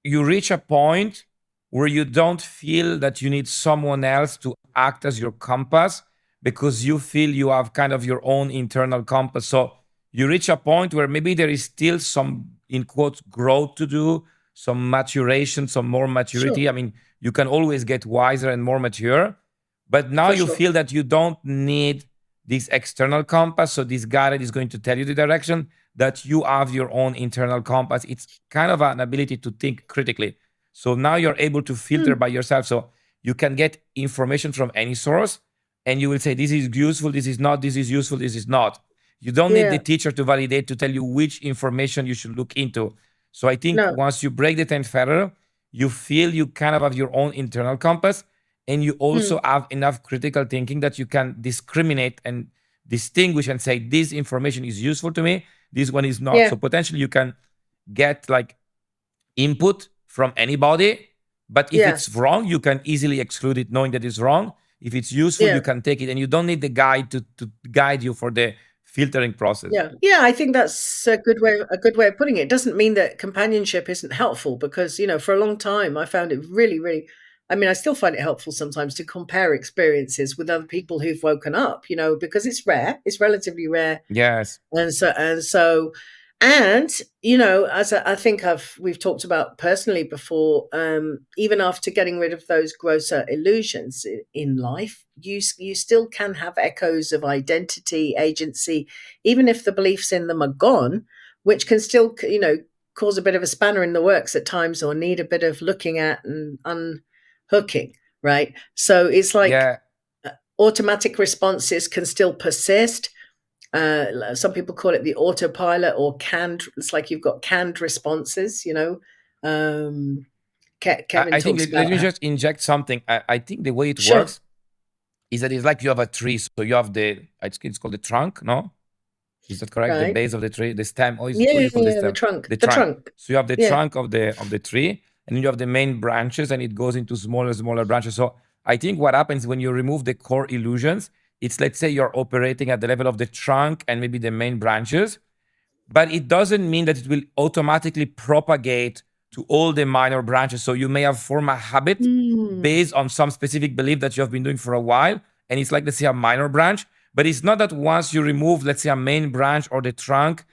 [SPEAKER 1] you reach a point where you don't feel that you need someone else to act as your compass, because you feel you have kind of your own internal compass. So you reach a point where maybe there is still some, in quotes, growth to do, some maturation, some more
[SPEAKER 2] sure,
[SPEAKER 1] maturity. I mean, you can always get wiser and more mature, but now
[SPEAKER 2] for
[SPEAKER 1] you
[SPEAKER 2] sure.
[SPEAKER 1] feel that you don't need this external compass. So this guide is going to tell you the direction, that you have your own internal compass. It's kind of an ability to think critically. So now you're able to filter
[SPEAKER 2] Hmm.
[SPEAKER 1] by yourself. So you can get information from any source, and you will say, this is useful, this is not, this is useful, this is not. You don't need the
[SPEAKER 2] Yeah.
[SPEAKER 1] teacher to validate, to tell you which information you should look into. So I think
[SPEAKER 2] No.
[SPEAKER 1] once you break the 10th fetter, you feel you kind of have your own internal compass, and you also
[SPEAKER 2] Mm.
[SPEAKER 1] have enough critical thinking that you can discriminate and distinguish and say, this information is useful to me, this one is not.
[SPEAKER 2] Yeah.
[SPEAKER 1] So potentially you can get like input from anybody, but if
[SPEAKER 2] Yeah.
[SPEAKER 1] it's wrong, you can easily exclude it knowing that it's wrong. If it's useful,
[SPEAKER 2] Yeah.
[SPEAKER 1] you can take it, and you don't need the guide to guide you for the filtering process.
[SPEAKER 2] Yeah. Yeah, I think that's a good way of putting it. It doesn't mean that companionship isn't helpful because, for a long time I found it really, really, I mean, I still find it helpful sometimes to compare experiences with other people who've woken up, because it's rare. It's relatively rare.
[SPEAKER 1] Yes.
[SPEAKER 2] And as I think we've talked about personally before, even after getting rid of those grosser illusions in life, you still can have echoes of identity, agency, even if the beliefs in them are gone, which can still, cause a bit of a spanner in the works at times, or need a bit of looking at and unhooking, right? So it's like
[SPEAKER 1] Yeah.
[SPEAKER 2] automatic responses can still persist. Some people call it the autopilot or canned. It's like you've got canned responses. Kevin
[SPEAKER 1] I think
[SPEAKER 2] talks
[SPEAKER 1] let
[SPEAKER 2] about
[SPEAKER 1] me just inject something. I think the way it
[SPEAKER 2] sure,
[SPEAKER 1] works is that it's like you have a tree. So you have it's called the trunk, no? Is that correct? The
[SPEAKER 2] right?
[SPEAKER 1] base of the tree, the stem. Or
[SPEAKER 2] Yeah,
[SPEAKER 1] what do
[SPEAKER 2] yeah,
[SPEAKER 1] you call the
[SPEAKER 2] yeah, the
[SPEAKER 1] stem?
[SPEAKER 2] trunk,
[SPEAKER 1] The
[SPEAKER 2] the
[SPEAKER 1] trunk.
[SPEAKER 2] trunk.
[SPEAKER 1] So you have the
[SPEAKER 2] Yeah.
[SPEAKER 1] trunk of the tree, and then you have the main branches, and it goes into smaller branches. So I think what happens when you remove the core illusions, it's, let's say you're operating at the level of the trunk and maybe the main branches, but it doesn't mean that it will automatically propagate to all the minor branches. So you may have formed a habit
[SPEAKER 2] Mm.
[SPEAKER 1] based on some specific belief that you have been doing for a while, and it's like, let's say, a minor branch. But it's not that once you remove, let's say, a main branch or the trunk,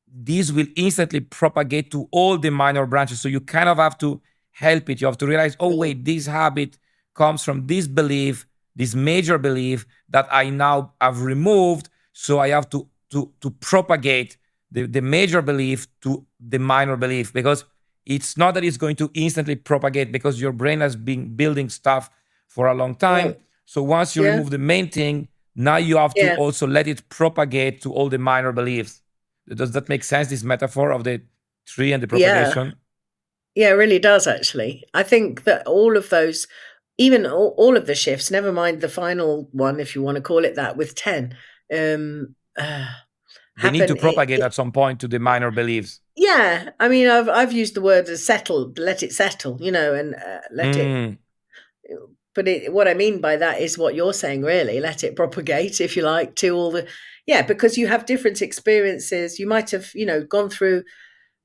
[SPEAKER 1] these will instantly propagate to all the minor branches. So you kind of have to help it. You have to realize, oh,
[SPEAKER 2] Mm.
[SPEAKER 1] wait, this habit comes from this belief, this major belief that I now have removed. So I have to propagate the major belief to the minor belief, because it's not that it's going to instantly propagate, because your brain has been building stuff for a long time.
[SPEAKER 2] Right.
[SPEAKER 1] So once you
[SPEAKER 2] Yeah.
[SPEAKER 1] remove the main thing, now you have to
[SPEAKER 2] Yeah.
[SPEAKER 1] also let it propagate to all the minor beliefs. Does that make sense, this metaphor of the tree and the
[SPEAKER 2] Yeah.
[SPEAKER 1] propagation?
[SPEAKER 2] Yeah, it really does, actually. I think that all of those, even all of the shifts, never mind the final one, if you want to call it that, with 10,
[SPEAKER 1] They need to
[SPEAKER 2] happen.
[SPEAKER 1] propagate at some point to the minor beliefs.
[SPEAKER 2] Yeah, I mean, I've used the word as settled, let it settle, and let it.
[SPEAKER 1] Mm.
[SPEAKER 2] But what I mean by that is what you're saying, really. Let it propagate, if you like, to all the. Yeah, because you have different experiences. You might have, gone through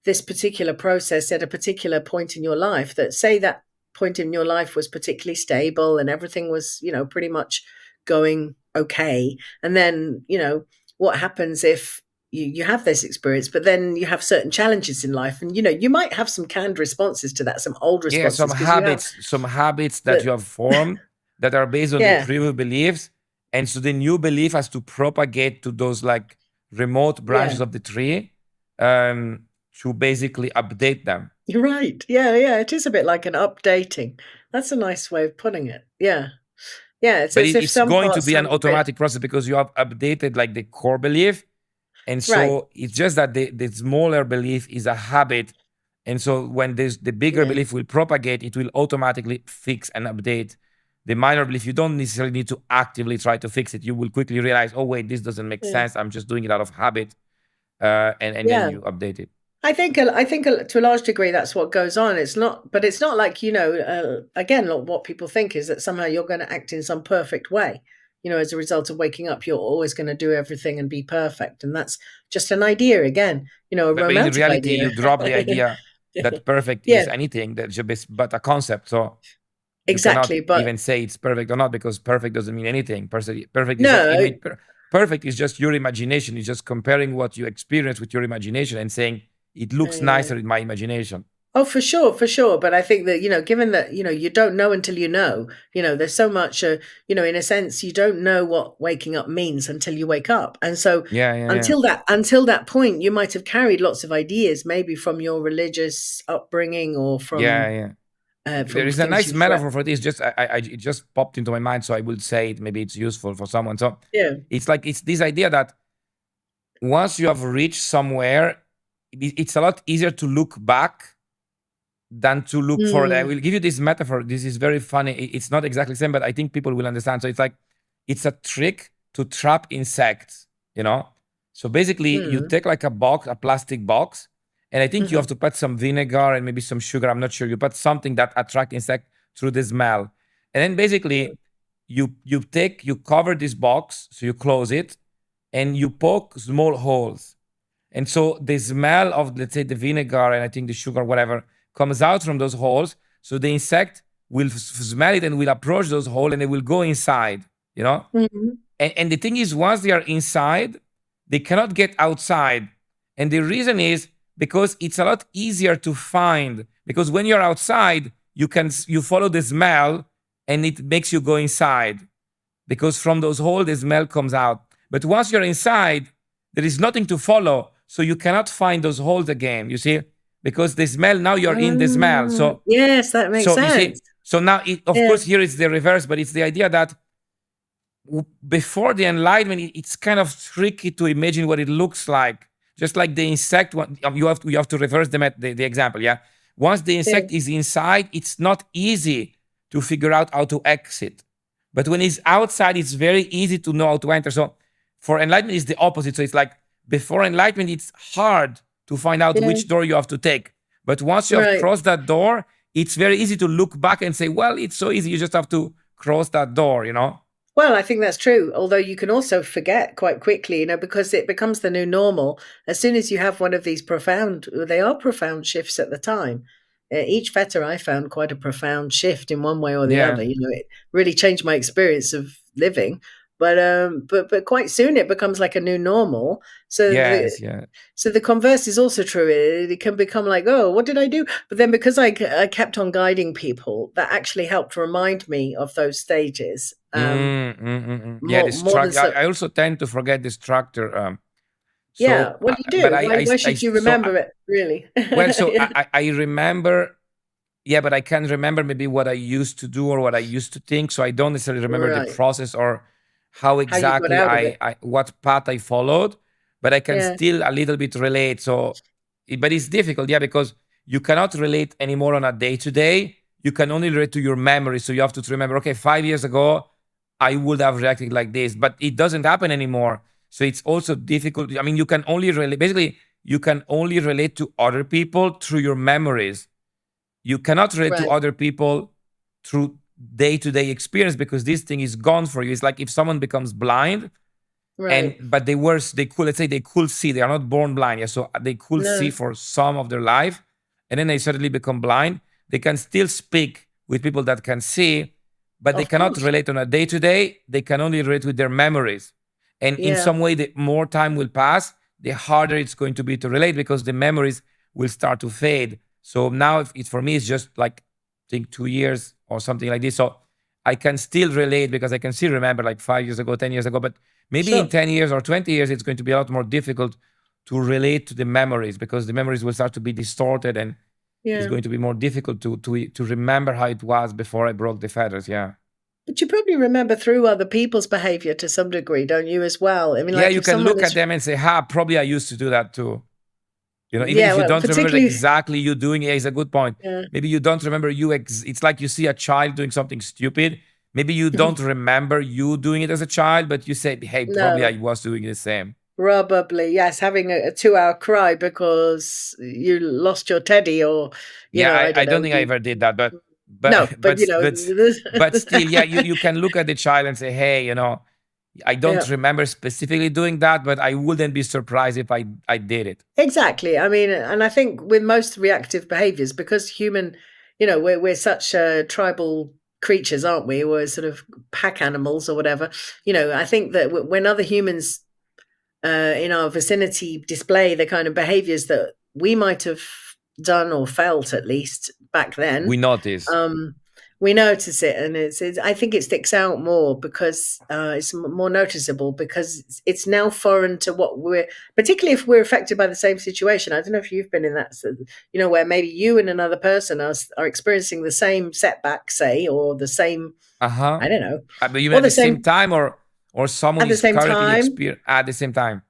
[SPEAKER 2] this particular process at a particular point in your life, that say that point in your life was particularly stable and everything was, pretty much going okay. And then, what happens if you have this experience, but then you have certain challenges in life, and you might have some canned responses to that, some old
[SPEAKER 1] Yeah,
[SPEAKER 2] responses, because you have
[SPEAKER 1] some habits that you
[SPEAKER 2] the
[SPEAKER 1] have formed that are based on the
[SPEAKER 2] yeah,
[SPEAKER 1] previous beliefs. And so the new belief has to propagate to those like remote
[SPEAKER 2] yeah.
[SPEAKER 1] branches of the tree, to basically update them.
[SPEAKER 2] You're right. Yeah, yeah. It is a bit like an updating. That's a nice way of putting it. Yeah. Yeah. It's
[SPEAKER 1] But
[SPEAKER 2] as if
[SPEAKER 1] it's
[SPEAKER 2] some
[SPEAKER 1] going to
[SPEAKER 2] parts
[SPEAKER 1] be an
[SPEAKER 2] haven't been
[SPEAKER 1] automatic process because you have updated like the core belief. And
[SPEAKER 2] right.
[SPEAKER 1] so it's just that the smaller belief is a habit. And so when the bigger
[SPEAKER 2] Yeah.
[SPEAKER 1] belief will propagate, it will automatically fix and update the minor belief. You don't necessarily need to actively try to fix it. You will quickly realize, oh, wait, this doesn't make
[SPEAKER 2] Yeah.
[SPEAKER 1] sense. I'm just doing it out of habit. And then
[SPEAKER 2] Yeah.
[SPEAKER 1] you update it.
[SPEAKER 2] I think to a large degree that's what goes on. But it's not like, again, what people think is that somehow you're going to act in some perfect way. As a result of waking up, you're always going to do everything and be perfect. And that's just an idea again, a
[SPEAKER 1] But in
[SPEAKER 2] romantic
[SPEAKER 1] reality,
[SPEAKER 2] idea.
[SPEAKER 1] you drop the idea that perfect
[SPEAKER 2] Yeah,
[SPEAKER 1] is anything, that's just but a concept. So you cannot
[SPEAKER 2] exactly. But
[SPEAKER 1] even say it's perfect or not, because perfect doesn't mean anything. Perfect is just
[SPEAKER 2] no,
[SPEAKER 1] image. Perfect is just your imagination. It's just comparing what you experience with your imagination and saying it looks
[SPEAKER 2] yeah.
[SPEAKER 1] nicer in my imagination.
[SPEAKER 2] Oh, for sure, for sure. But I think that, given that, you don't know until there's so much, in a sense, you don't know what waking up means until you wake up. And so
[SPEAKER 1] Yeah, yeah, yeah,
[SPEAKER 2] until that point, you might have carried lots of ideas, maybe from your religious upbringing or
[SPEAKER 1] yeah,
[SPEAKER 2] from,
[SPEAKER 1] yeah. There
[SPEAKER 2] from
[SPEAKER 1] is a
[SPEAKER 2] things
[SPEAKER 1] nice
[SPEAKER 2] you've read.
[SPEAKER 1] metaphor for this. Just it just popped into my mind, so I will say it. Maybe it's useful for someone. So
[SPEAKER 2] Yeah.
[SPEAKER 1] it's like it's this idea that once you have reached somewhere, it's a lot easier to look back than to look forward. I
[SPEAKER 2] Mm,
[SPEAKER 1] will give you this metaphor. This is very funny. It's not exactly the same, but I think people will understand. So it's like it's a trick to trap insects, you know? So basically, you
[SPEAKER 2] mm,
[SPEAKER 1] take like a box, a plastic box, and I think you have
[SPEAKER 2] mhm,
[SPEAKER 1] to put some vinegar and maybe some sugar. I'm not sure. You put something that attract insect through the smell. And then
[SPEAKER 2] mm,
[SPEAKER 1] basically you cover this box, so you close it, and you poke small holes. And so the smell of, let's say, the vinegar and I think the sugar, whatever, comes out from those holes. So the insect will smell it and will approach those holes and they will go inside, you know?
[SPEAKER 2] mhm.
[SPEAKER 1] And the thing is, once they are inside, they cannot get outside. And the reason is because it's a lot easier to find. Because when you're outside, you follow the smell and it makes you go inside because from those holes the smell comes out. But once you're inside, there is nothing to follow, so you cannot find those holes again. You see, because the smell now you're in the smell. So
[SPEAKER 2] Yes, that makes
[SPEAKER 1] so you see,
[SPEAKER 2] sense.
[SPEAKER 1] so now of
[SPEAKER 2] Yeah,
[SPEAKER 1] course here it's the reverse, but it's the idea that before the enlightenment, it's kind of tricky to imagine what it looks like. Just like the insect, you have to reverse the example. Yeah, once the
[SPEAKER 2] yeah,
[SPEAKER 1] insect is inside, it's not easy to figure out how to exit. But when it's outside, it's very easy to know how to enter. So for enlightenment, it's the opposite. So it's like before enlightenment, it's hard to find out
[SPEAKER 2] yeah.
[SPEAKER 1] which door you have to take. But once you have
[SPEAKER 2] Right.
[SPEAKER 1] crossed that door, it's very easy to look back and say, well, it's so easy. You just have to cross that door, you know?
[SPEAKER 2] Well, I think that's true. Although you can also forget quite quickly, because it becomes the new normal. As soon as you have one of these they are profound shifts at the time. Each fetter I found quite a profound shift in one way or the other.
[SPEAKER 1] Yeah.
[SPEAKER 2] It really changed my experience of living. But quite soon it becomes like a new normal. So
[SPEAKER 1] Yes, yeah.
[SPEAKER 2] the converse is also true. It can become like, oh, what did I do? But then because I kept on guiding people, that actually helped remind me of those stages.
[SPEAKER 1] Yeah, the
[SPEAKER 2] More than
[SPEAKER 1] structure.
[SPEAKER 2] so.
[SPEAKER 1] I also tend to forget the structure.
[SPEAKER 2] Yeah.
[SPEAKER 1] So,
[SPEAKER 2] Well, you
[SPEAKER 1] but
[SPEAKER 2] do. Why should you remember it? Really?
[SPEAKER 1] well, so
[SPEAKER 2] Yeah.
[SPEAKER 1] I remember. Yeah, but I can't remember maybe what I used to do or what I used to think. So I don't necessarily remember the
[SPEAKER 2] Right.
[SPEAKER 1] process or how
[SPEAKER 2] How you got
[SPEAKER 1] exactly
[SPEAKER 2] out of it?
[SPEAKER 1] what path I followed. But I can
[SPEAKER 2] Yeah.
[SPEAKER 1] still a little bit relate. So, but it's difficult, yeah, because you cannot relate anymore on a day to day. You can only relate to your memory. So you have to remember, okay, 5 years ago, I would have reacted like this, but it doesn't happen anymore. So it's also difficult. I mean, you can only relate, basically, you can only relate to other people through your memories. You cannot relate to
[SPEAKER 2] Right.
[SPEAKER 1] other people through day-to-day experience because this thing is gone for you. It's like if someone becomes blind and
[SPEAKER 2] Right.
[SPEAKER 1] but they could, let's say they could see, they are not born blind, yeah, so they could see
[SPEAKER 2] No.
[SPEAKER 1] for some of their life, and then they suddenly become blind. They can still speak with people that can see, but they
[SPEAKER 2] Of
[SPEAKER 1] cannot
[SPEAKER 2] course.
[SPEAKER 1] relate on a day-to-day. They can only relate with their memories, and in
[SPEAKER 2] Yeah.
[SPEAKER 1] some way the more time will pass, the harder it's going to be to relate because the memories will start to fade. So now if it's for me, it's just like I think 2 years or something like this. So I can still relate because I can still remember like 5 years ago, 10 years ago. But maybe in
[SPEAKER 2] Sure.
[SPEAKER 1] 10 years or 20 years, it's going to be a lot more difficult to relate to the memories because the memories will start to be distorted and it's
[SPEAKER 2] Yeah.
[SPEAKER 1] going to be more difficult to remember how it was before I broke the fetters. Yeah.
[SPEAKER 2] But you probably remember through other people's behavior to some degree, don't you, as well? I mean,
[SPEAKER 1] Yeah,
[SPEAKER 2] like
[SPEAKER 1] you
[SPEAKER 2] if
[SPEAKER 1] can
[SPEAKER 2] someone
[SPEAKER 1] look at
[SPEAKER 2] is,
[SPEAKER 1] them and say, ha, probably I used to do that too. You know, even
[SPEAKER 2] yeah,
[SPEAKER 1] if you
[SPEAKER 2] well,
[SPEAKER 1] don't remember
[SPEAKER 2] particularly,
[SPEAKER 1] exactly you doing it, it's a good point.
[SPEAKER 2] yeah.
[SPEAKER 1] Maybe you don't remember it's like you see a child doing something stupid. Maybe you don't remember you doing it as a child, but you say, hey, probably I
[SPEAKER 2] No,
[SPEAKER 1] was doing the same.
[SPEAKER 2] probably, yes, having a 2 hour cry because you lost your teddy or,
[SPEAKER 1] Yeah,
[SPEAKER 2] I
[SPEAKER 1] I
[SPEAKER 2] don't
[SPEAKER 1] don't
[SPEAKER 2] know,
[SPEAKER 1] think I
[SPEAKER 2] you,
[SPEAKER 1] ever did that, but
[SPEAKER 2] no,
[SPEAKER 1] but
[SPEAKER 2] but
[SPEAKER 1] but but still, yeah, you can look at the child and say, hey, I don't
[SPEAKER 2] yeah.
[SPEAKER 1] remember specifically doing that, but I wouldn't be surprised if I did it.
[SPEAKER 2] Exactly. I mean, and I think with most reactive behaviors, because we're such tribal creatures, aren't we? We're sort of pack animals or whatever. I think that when other humans in our vicinity display the kind of behaviors that we might have done or felt at least back
[SPEAKER 1] We
[SPEAKER 2] then,
[SPEAKER 1] notice.
[SPEAKER 2] um, we notice it, and I think it sticks out more because it's more noticeable because it's now foreign to what particularly if we're affected by the same situation. I don't know if you've been in that, where maybe you and another person are experiencing the same setback, say, or the same,
[SPEAKER 1] Uh-huh.
[SPEAKER 2] I don't know,
[SPEAKER 1] But you mean
[SPEAKER 2] or
[SPEAKER 1] at
[SPEAKER 2] the
[SPEAKER 1] the same
[SPEAKER 2] same
[SPEAKER 1] time or someone
[SPEAKER 2] at the
[SPEAKER 1] is
[SPEAKER 2] same
[SPEAKER 1] currently
[SPEAKER 2] time.
[SPEAKER 1] experiencing at the same time?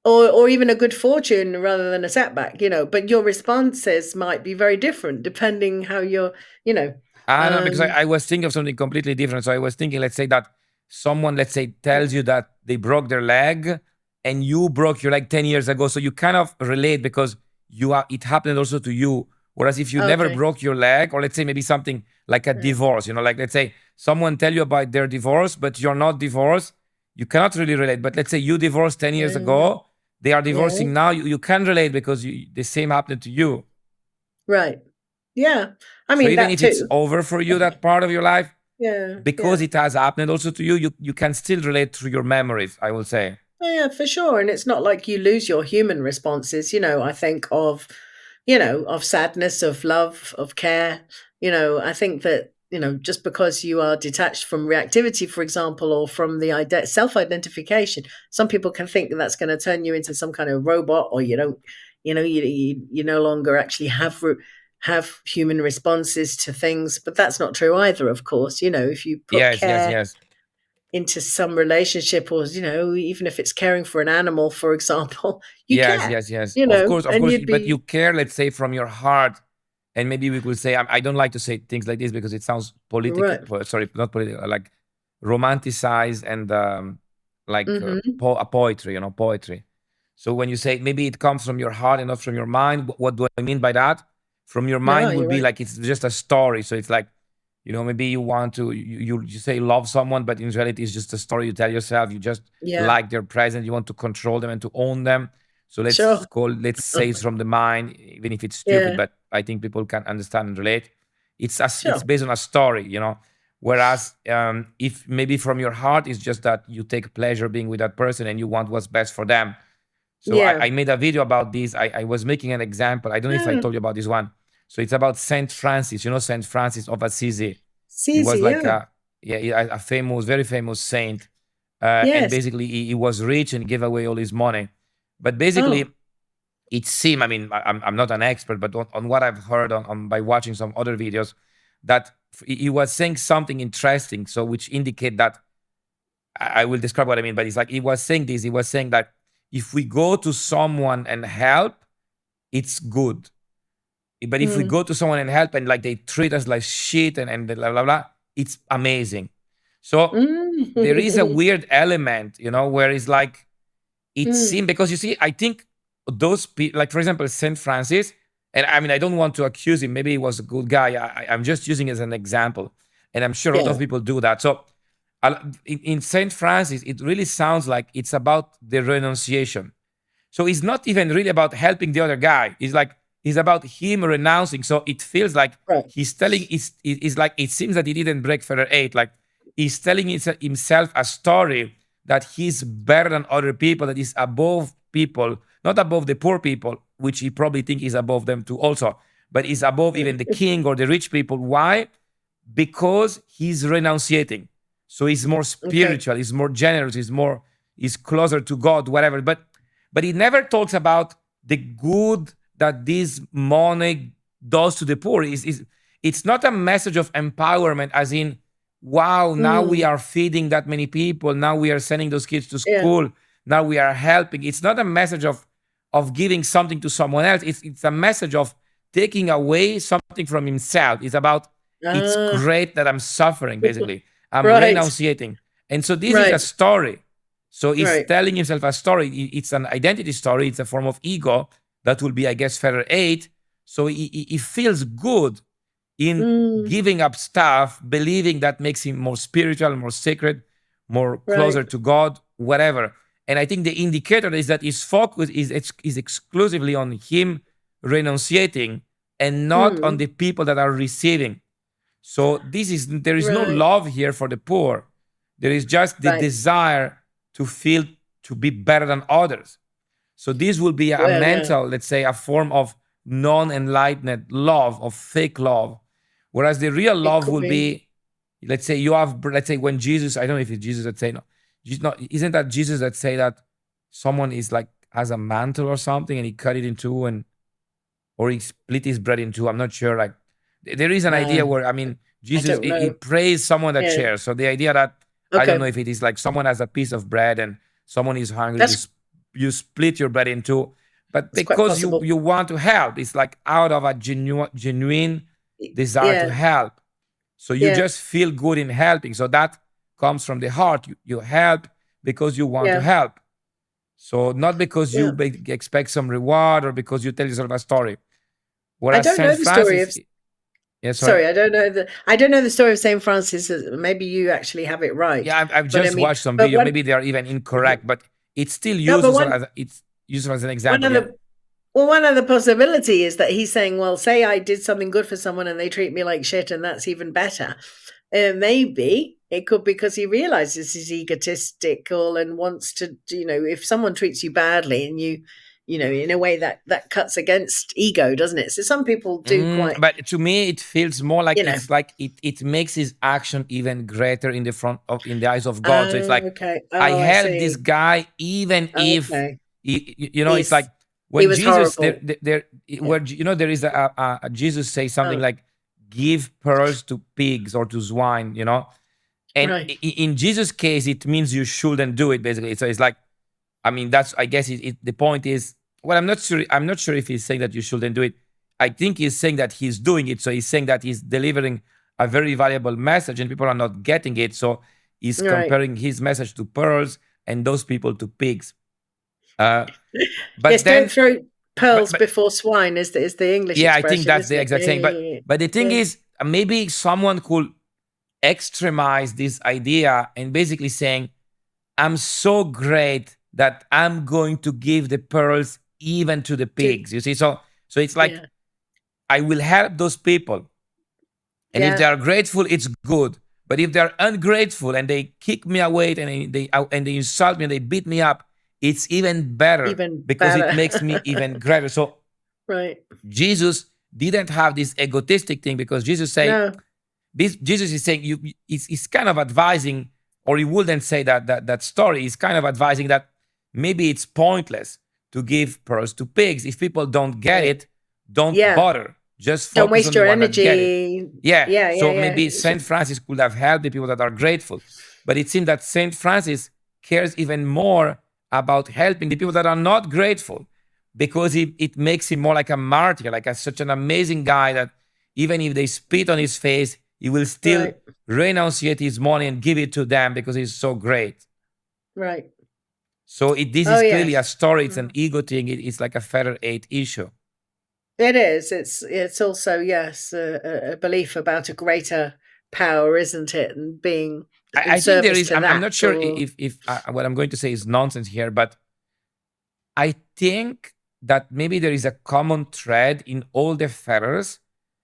[SPEAKER 2] or even a good fortune rather than a setback, but your responses might be very different depending how you're, you know,
[SPEAKER 1] I don't know, because
[SPEAKER 2] um,
[SPEAKER 1] I was thinking of something completely different. So I was thinking, let's say that someone, let's say, tells you that they broke their leg and you broke your leg 10 years ago. So you kind of relate because it happened also to you. Whereas if you never
[SPEAKER 2] okay.
[SPEAKER 1] broke your leg, or let's say maybe something like a
[SPEAKER 2] Yeah.
[SPEAKER 1] divorce, like let's say someone tell you about their divorce, but you're not divorced, you cannot really relate. But let's say you divorced 10 years
[SPEAKER 2] Yeah.
[SPEAKER 1] ago, they are
[SPEAKER 2] Yeah.
[SPEAKER 1] divorcing now, you can relate because the same happened to you.
[SPEAKER 2] Right. Yeah. I
[SPEAKER 1] So
[SPEAKER 2] mean,
[SPEAKER 1] even
[SPEAKER 2] that
[SPEAKER 1] if it's
[SPEAKER 2] too.
[SPEAKER 1] over for you, that part of your life,
[SPEAKER 2] Yeah.
[SPEAKER 1] because
[SPEAKER 2] Yeah.
[SPEAKER 1] it has happened also to you, you can still relate through your memories, I will say.
[SPEAKER 2] Oh, yeah, for sure. And it's not like you lose your human responses. I think of sadness, of love, of care. I think that, just because you are detached from reactivity, for example, or from the self identification, some people can think that that's going to turn you into some kind of robot, or you don't, you no longer actually have human responses to things. But that's not true either, of course. If you put
[SPEAKER 1] Yes, yes,
[SPEAKER 2] care
[SPEAKER 1] yes.
[SPEAKER 2] into some relationship, or even if it's caring for an animal, for example, you
[SPEAKER 1] Yes,
[SPEAKER 2] care,
[SPEAKER 1] yes, yes. Of
[SPEAKER 2] and
[SPEAKER 1] course,
[SPEAKER 2] you'd
[SPEAKER 1] but you
[SPEAKER 2] be
[SPEAKER 1] care, let's say, from your heart. And maybe we could say, I don't like to say things like this because it sounds political,
[SPEAKER 2] right.
[SPEAKER 1] sorry, not political, like romanticized and like
[SPEAKER 2] Hmm.
[SPEAKER 1] poetry, poetry. So when you say maybe it comes from your heart and not from your mind, what do I mean by that? From your
[SPEAKER 2] No,
[SPEAKER 1] mind would
[SPEAKER 2] you're
[SPEAKER 1] be
[SPEAKER 2] right.
[SPEAKER 1] like it's just a story. So it's like, maybe you want to, you say love someone, but in reality, it's just a story you tell yourself. You just
[SPEAKER 2] Yeah,
[SPEAKER 1] like their presence. You want to control them and to own them. So
[SPEAKER 2] sure.
[SPEAKER 1] let's say it's from the mind, even if it's stupid,
[SPEAKER 2] Yeah,
[SPEAKER 1] but I think people can understand and relate. It's
[SPEAKER 2] sure.
[SPEAKER 1] based on a story. Whereas if maybe from your heart, it's just that you take pleasure being with that person and you want what's best for them. So
[SPEAKER 2] Yeah.
[SPEAKER 1] I made a video about this. I was making an example. I don't know if I
[SPEAKER 2] Yeah.
[SPEAKER 1] told you about this one. So it's about Saint Francis. Saint Francis of Assisi.
[SPEAKER 2] It's
[SPEAKER 1] He was
[SPEAKER 2] easy.
[SPEAKER 1] like
[SPEAKER 2] Yeah.
[SPEAKER 1] a famous, very famous saint. And
[SPEAKER 2] Yes.
[SPEAKER 1] basically, he was rich and gave away all his money. But basically,
[SPEAKER 2] Oh.
[SPEAKER 1] it seemed, I mean, I'm not an expert, but on what I've heard by watching some other videos, that he was saying something interesting. So which indicate that I will describe what I mean. But it's like he was saying this. He was saying that if we go to someone and help, it's good. But if we
[SPEAKER 2] Mm.
[SPEAKER 1] go to someone and help and like they treat us like shit and blah blah blah, it's amazing. So there is a
[SPEAKER 2] Mm.
[SPEAKER 1] weird element, where it's like it
[SPEAKER 2] Mm.
[SPEAKER 1] seemed, because you see, I think those people, like for example, Saint Francis, and I mean, I don't want to accuse him. Maybe he was a good guy. I'm just using it as an example, and I'm sure a lot
[SPEAKER 2] Yeah.
[SPEAKER 1] of people do that. So in Saint Francis, it really sounds like it's about the renunciation. So it's not even really about helping the other guy. It's about him renouncing. So it feels like
[SPEAKER 2] Right.
[SPEAKER 1] he's telling. It's like it seems that he didn't break fetter 8. Like he's telling himself a story that he's better than other people. That is above people, not above the poor people, which he probably think is above them too also, but is above even the king or the rich people. Why? Because he's renunciating. So he's more
[SPEAKER 2] Okay.
[SPEAKER 1] spiritual. He's more generous. He's closer to God. Whatever. But he never talks about the good that this money does to the poor. It's not a message of empowerment, as in, wow, now we
[SPEAKER 2] Mm.
[SPEAKER 1] are feeding that many people. Now we are sending those kids to
[SPEAKER 2] Yeah.
[SPEAKER 1] school. Now we are helping. It's not a message of giving something to someone else. It's a message of taking away something from himself. It's about, it's
[SPEAKER 2] Ah.
[SPEAKER 1] great that I'm suffering, basically. I'm
[SPEAKER 2] Right.
[SPEAKER 1] renunciating. And so this is a
[SPEAKER 2] Right.
[SPEAKER 1] story. So he's
[SPEAKER 2] Right.
[SPEAKER 1] telling himself a story. It's an identity story. It's a form of ego that will be, I guess, fetter 8. So he feels good in
[SPEAKER 2] Mm.
[SPEAKER 1] giving up stuff, believing that makes him more spiritual, more sacred, more
[SPEAKER 2] Right.
[SPEAKER 1] closer to God, whatever. And I think the indicator is that his focus is exclusively on him renunciating and not on
[SPEAKER 2] Mm.
[SPEAKER 1] the people that are receiving. So there is no
[SPEAKER 2] Right.
[SPEAKER 1] love here for the poor. There is just the
[SPEAKER 2] Right.
[SPEAKER 1] desire to feel to be better than others. So this will be a
[SPEAKER 2] Well, yeah.
[SPEAKER 1] mental, let's say, a form of non-enlightened love, of fake love. Whereas the real
[SPEAKER 2] It
[SPEAKER 1] love
[SPEAKER 2] could
[SPEAKER 1] will
[SPEAKER 2] be.
[SPEAKER 1] be, let's say when Jesus, I don't know if it's Jesus that say no, isn't that Jesus that say that someone is like has a mantle or something and he cut it in two and or he split his bread in two. I'm not sure. Like there is an idea
[SPEAKER 2] Um,
[SPEAKER 1] where I mean
[SPEAKER 2] I
[SPEAKER 1] Jesus
[SPEAKER 2] don't
[SPEAKER 1] he
[SPEAKER 2] know.
[SPEAKER 1] praised someone that
[SPEAKER 2] Yeah.
[SPEAKER 1] shares. So the idea that I don't know
[SPEAKER 2] Okay.
[SPEAKER 1] if it is like someone has a piece of bread and someone is hungry
[SPEAKER 2] That's
[SPEAKER 1] just. you split your bread in two, but
[SPEAKER 2] It's quite
[SPEAKER 1] because you
[SPEAKER 2] possible.
[SPEAKER 1] you want to help. It's like out of a genuine desire to
[SPEAKER 2] Yeah,
[SPEAKER 1] help. So you
[SPEAKER 2] yeah,
[SPEAKER 1] just feel good in helping. So that comes from the heart. You help because you want to
[SPEAKER 2] yeah,
[SPEAKER 1] help. So not because
[SPEAKER 2] yeah.
[SPEAKER 1] you expect some reward or because you tell yourself a story.
[SPEAKER 2] I
[SPEAKER 1] Whereas
[SPEAKER 2] don't
[SPEAKER 1] Saint
[SPEAKER 2] know the story
[SPEAKER 1] Francis,
[SPEAKER 2] of.
[SPEAKER 1] yeah, sorry.
[SPEAKER 2] Sorry, I don't know the story of Saint Francis. Maybe you actually have it right,
[SPEAKER 1] Yeah, I've
[SPEAKER 2] but I
[SPEAKER 1] just
[SPEAKER 2] mean,
[SPEAKER 1] watched some
[SPEAKER 2] but
[SPEAKER 1] video.
[SPEAKER 2] one
[SPEAKER 1] Maybe they are even incorrect, but it's still
[SPEAKER 2] no, but
[SPEAKER 1] useful as it's useful as an
[SPEAKER 2] one
[SPEAKER 1] example. Yeah.
[SPEAKER 2] other well, one other possibility is that he's saying, well, say I did something good for someone and they treat me like shit, and that's even better. Maybe it could be because he realizes he's egotistical and wants to, if someone treats you badly and in a way that cuts against ego, doesn't it? So some people do quite,
[SPEAKER 1] But to me, it feels more like
[SPEAKER 2] you know,
[SPEAKER 1] it's like it makes his action even greater in the eyes of God. So it's like
[SPEAKER 2] okay.
[SPEAKER 1] I
[SPEAKER 2] Oh, I
[SPEAKER 1] help this
[SPEAKER 2] see.
[SPEAKER 1] guy even if
[SPEAKER 2] Okay.
[SPEAKER 1] it's like
[SPEAKER 2] He
[SPEAKER 1] when
[SPEAKER 2] was
[SPEAKER 1] Jesus
[SPEAKER 2] horrible. Yeah.
[SPEAKER 1] where there is a Jesus say something
[SPEAKER 2] Oh,
[SPEAKER 1] like give pearls to pigs or to swine, and
[SPEAKER 2] right.
[SPEAKER 1] in Jesus' case, it means you shouldn't do it basically. So it's like I mean, that's I guess the point is. Well, I'm not sure. I'm not sure if he's saying that you shouldn't do it. I think he's saying that he's doing it. So he's saying that he's delivering a very valuable message, and people are not getting it. So he's
[SPEAKER 2] Right.
[SPEAKER 1] comparing his message to pearls and those people to pigs. Uh, but
[SPEAKER 2] Yes, don't
[SPEAKER 1] then,
[SPEAKER 2] throw pearls
[SPEAKER 1] but
[SPEAKER 2] before swine is the English
[SPEAKER 1] yeah, I think
[SPEAKER 2] expression,
[SPEAKER 1] that's
[SPEAKER 2] isn't
[SPEAKER 1] the
[SPEAKER 2] it?
[SPEAKER 1] exact saying. But the thing
[SPEAKER 2] Yeah.
[SPEAKER 1] is, maybe someone could extremize this idea and basically saying, I'm so great that I'm going to give the pearls even to the
[SPEAKER 2] To,
[SPEAKER 1] pigs. You see, so it's like
[SPEAKER 2] yeah.
[SPEAKER 1] I will help those people, and if they
[SPEAKER 2] Yeah.
[SPEAKER 1] are grateful, it's good. But if they are ungrateful and they kick me away and they insult me and they beat me up, it's even better
[SPEAKER 2] Even
[SPEAKER 1] because it
[SPEAKER 2] better.
[SPEAKER 1] makes me even greater. So
[SPEAKER 2] Right.
[SPEAKER 1] Jesus didn't have this egotistic thing because
[SPEAKER 2] No.
[SPEAKER 1] Jesus is saying he's kind of advising, or he wouldn't say that story. He's kind of advising that maybe it's pointless to give pearls to pigs. If people don't get
[SPEAKER 2] Right.
[SPEAKER 1] it, don't
[SPEAKER 2] Yeah.
[SPEAKER 1] bother. Just
[SPEAKER 2] Don't
[SPEAKER 1] focus
[SPEAKER 2] waste
[SPEAKER 1] on the
[SPEAKER 2] your
[SPEAKER 1] one that get it.
[SPEAKER 2] energy.
[SPEAKER 1] Yeah.
[SPEAKER 2] Yeah, yeah,
[SPEAKER 1] So
[SPEAKER 2] yeah.
[SPEAKER 1] maybe Saint Francis could have helped the people that are grateful. But it seems that Saint Francis cares even more about helping the people that are not grateful because it makes him more like a martyr, like such an amazing guy that even if they spit on his face, he will still
[SPEAKER 2] Right.
[SPEAKER 1] renunciate his money and give it to them because he's so great.
[SPEAKER 2] Right.
[SPEAKER 1] So this
[SPEAKER 2] Oh
[SPEAKER 1] is clearly a
[SPEAKER 2] yes.
[SPEAKER 1] story. It's an
[SPEAKER 2] Mhm.
[SPEAKER 1] ego thing. It's like a fetter eight issue.
[SPEAKER 2] It is. It's also, yes, a belief about a greater power, isn't it? And being in
[SPEAKER 1] I think there
[SPEAKER 2] service
[SPEAKER 1] is.
[SPEAKER 2] to
[SPEAKER 1] I'm
[SPEAKER 2] that,
[SPEAKER 1] not sure
[SPEAKER 2] or
[SPEAKER 1] if what I'm going to say is nonsense here, but I think that maybe there is a common thread in all the fetters,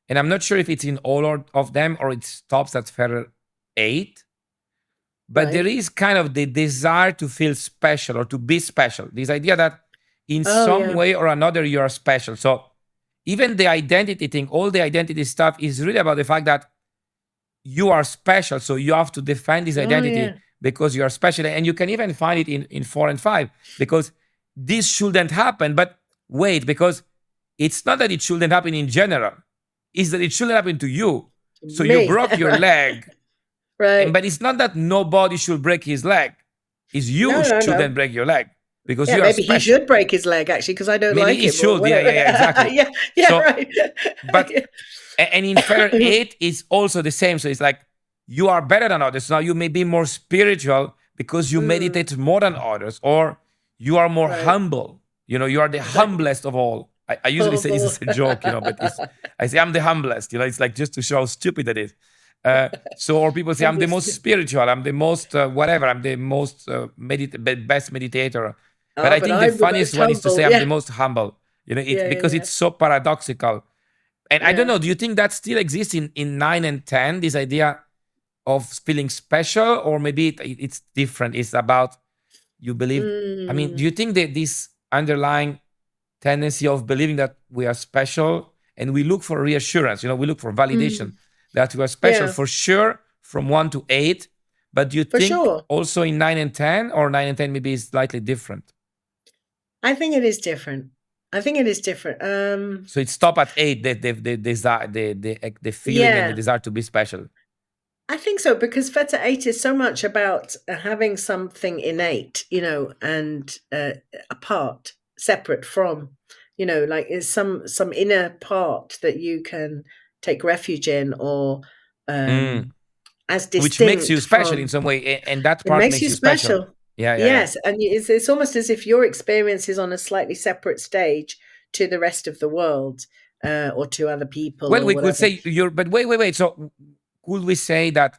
[SPEAKER 1] and I'm not sure if it's in all of them or it stops at fetter eight. But there
[SPEAKER 2] right.
[SPEAKER 1] is kind of the desire to feel special or to be special. This idea that in
[SPEAKER 2] Oh
[SPEAKER 1] some
[SPEAKER 2] yeah.
[SPEAKER 1] way or another you are special. So even the identity thing, all the identity stuff is really about the fact that you are special. So you have to define this
[SPEAKER 2] Oh
[SPEAKER 1] identity
[SPEAKER 2] yeah.
[SPEAKER 1] because you are special. And you can even find it in 4 and 5 because this shouldn't happen. But wait, because it's not that it shouldn't happen in general, it's that it shouldn't happen to you. So you
[SPEAKER 2] Me.
[SPEAKER 1] broke your leg,
[SPEAKER 2] Right.
[SPEAKER 1] but it's not that nobody should break his leg. It's you
[SPEAKER 2] No, no,
[SPEAKER 1] shouldn't
[SPEAKER 2] no.
[SPEAKER 1] break your leg because
[SPEAKER 2] Yeah,
[SPEAKER 1] you are
[SPEAKER 2] maybe he
[SPEAKER 1] special.
[SPEAKER 2] should break his leg actually because I don't
[SPEAKER 1] Maybe
[SPEAKER 2] like
[SPEAKER 1] he
[SPEAKER 2] him or
[SPEAKER 1] should. Yeah,
[SPEAKER 2] whatever.
[SPEAKER 1] yeah, yeah, exactly.
[SPEAKER 2] Yeah, yeah,
[SPEAKER 1] So,
[SPEAKER 2] right.
[SPEAKER 1] but and in fetter eight is also the same. So it's like you are better than others. Now you may be more spiritual because you
[SPEAKER 2] Mm,
[SPEAKER 1] meditate more than others, or you are more
[SPEAKER 2] right.
[SPEAKER 1] humble. You are the
[SPEAKER 2] Right.
[SPEAKER 1] humblest of all. I usually say this
[SPEAKER 2] Horrible.
[SPEAKER 1] as a joke, but I say I'm the humblest. It's like just to show how stupid it is. Or people say I'm the most
[SPEAKER 2] Humblest.
[SPEAKER 1] spiritual. I'm the most whatever. I'm the most best meditator. But
[SPEAKER 2] Oh,
[SPEAKER 1] I
[SPEAKER 2] but
[SPEAKER 1] think the
[SPEAKER 2] I'm the
[SPEAKER 1] funniest
[SPEAKER 2] most
[SPEAKER 1] one is to say
[SPEAKER 2] humble.
[SPEAKER 1] I'm the
[SPEAKER 2] Yeah.
[SPEAKER 1] most humble. It's
[SPEAKER 2] Yeah,
[SPEAKER 1] because
[SPEAKER 2] yeah,
[SPEAKER 1] it's so paradoxical. And I don't
[SPEAKER 2] yeah.
[SPEAKER 1] know. Do you think that still exists in 9 and 10? This idea of feeling special, or maybe it's different. It's about you believe. I mean, do
[SPEAKER 2] Mm,
[SPEAKER 1] you think that this underlying tendency of believing that we are special and we look for reassurance, we look for validation
[SPEAKER 2] mm,
[SPEAKER 1] that we are special
[SPEAKER 2] yeah,
[SPEAKER 1] for sure from 1 to 8. But do you
[SPEAKER 2] for
[SPEAKER 1] think
[SPEAKER 2] sure.
[SPEAKER 1] also in 9 and 10, or 9 and 10 maybe is slightly different?
[SPEAKER 2] I think it is different. I think it is different.
[SPEAKER 1] So it stop at 8, the desire, the feeling and the
[SPEAKER 2] Yeah.
[SPEAKER 1] desire to be special.
[SPEAKER 2] I think so, because fetter 8 is so much about having something innate, and apart, separate from, like is some inner part that you can take refuge in, or
[SPEAKER 1] Mm.
[SPEAKER 2] as
[SPEAKER 1] Which makes you
[SPEAKER 2] distinct
[SPEAKER 1] special in
[SPEAKER 2] from.
[SPEAKER 1] some way, and that
[SPEAKER 2] It
[SPEAKER 1] part
[SPEAKER 2] makes
[SPEAKER 1] makes
[SPEAKER 2] you
[SPEAKER 1] you special.
[SPEAKER 2] special.
[SPEAKER 1] Yeah, yeah, yeah.
[SPEAKER 2] Yes, and it's almost as if your experience is on a slightly separate stage to the rest of the world, or to other people
[SPEAKER 1] Well,
[SPEAKER 2] or
[SPEAKER 1] we could
[SPEAKER 2] whatever.
[SPEAKER 1] say but wait. So could we say that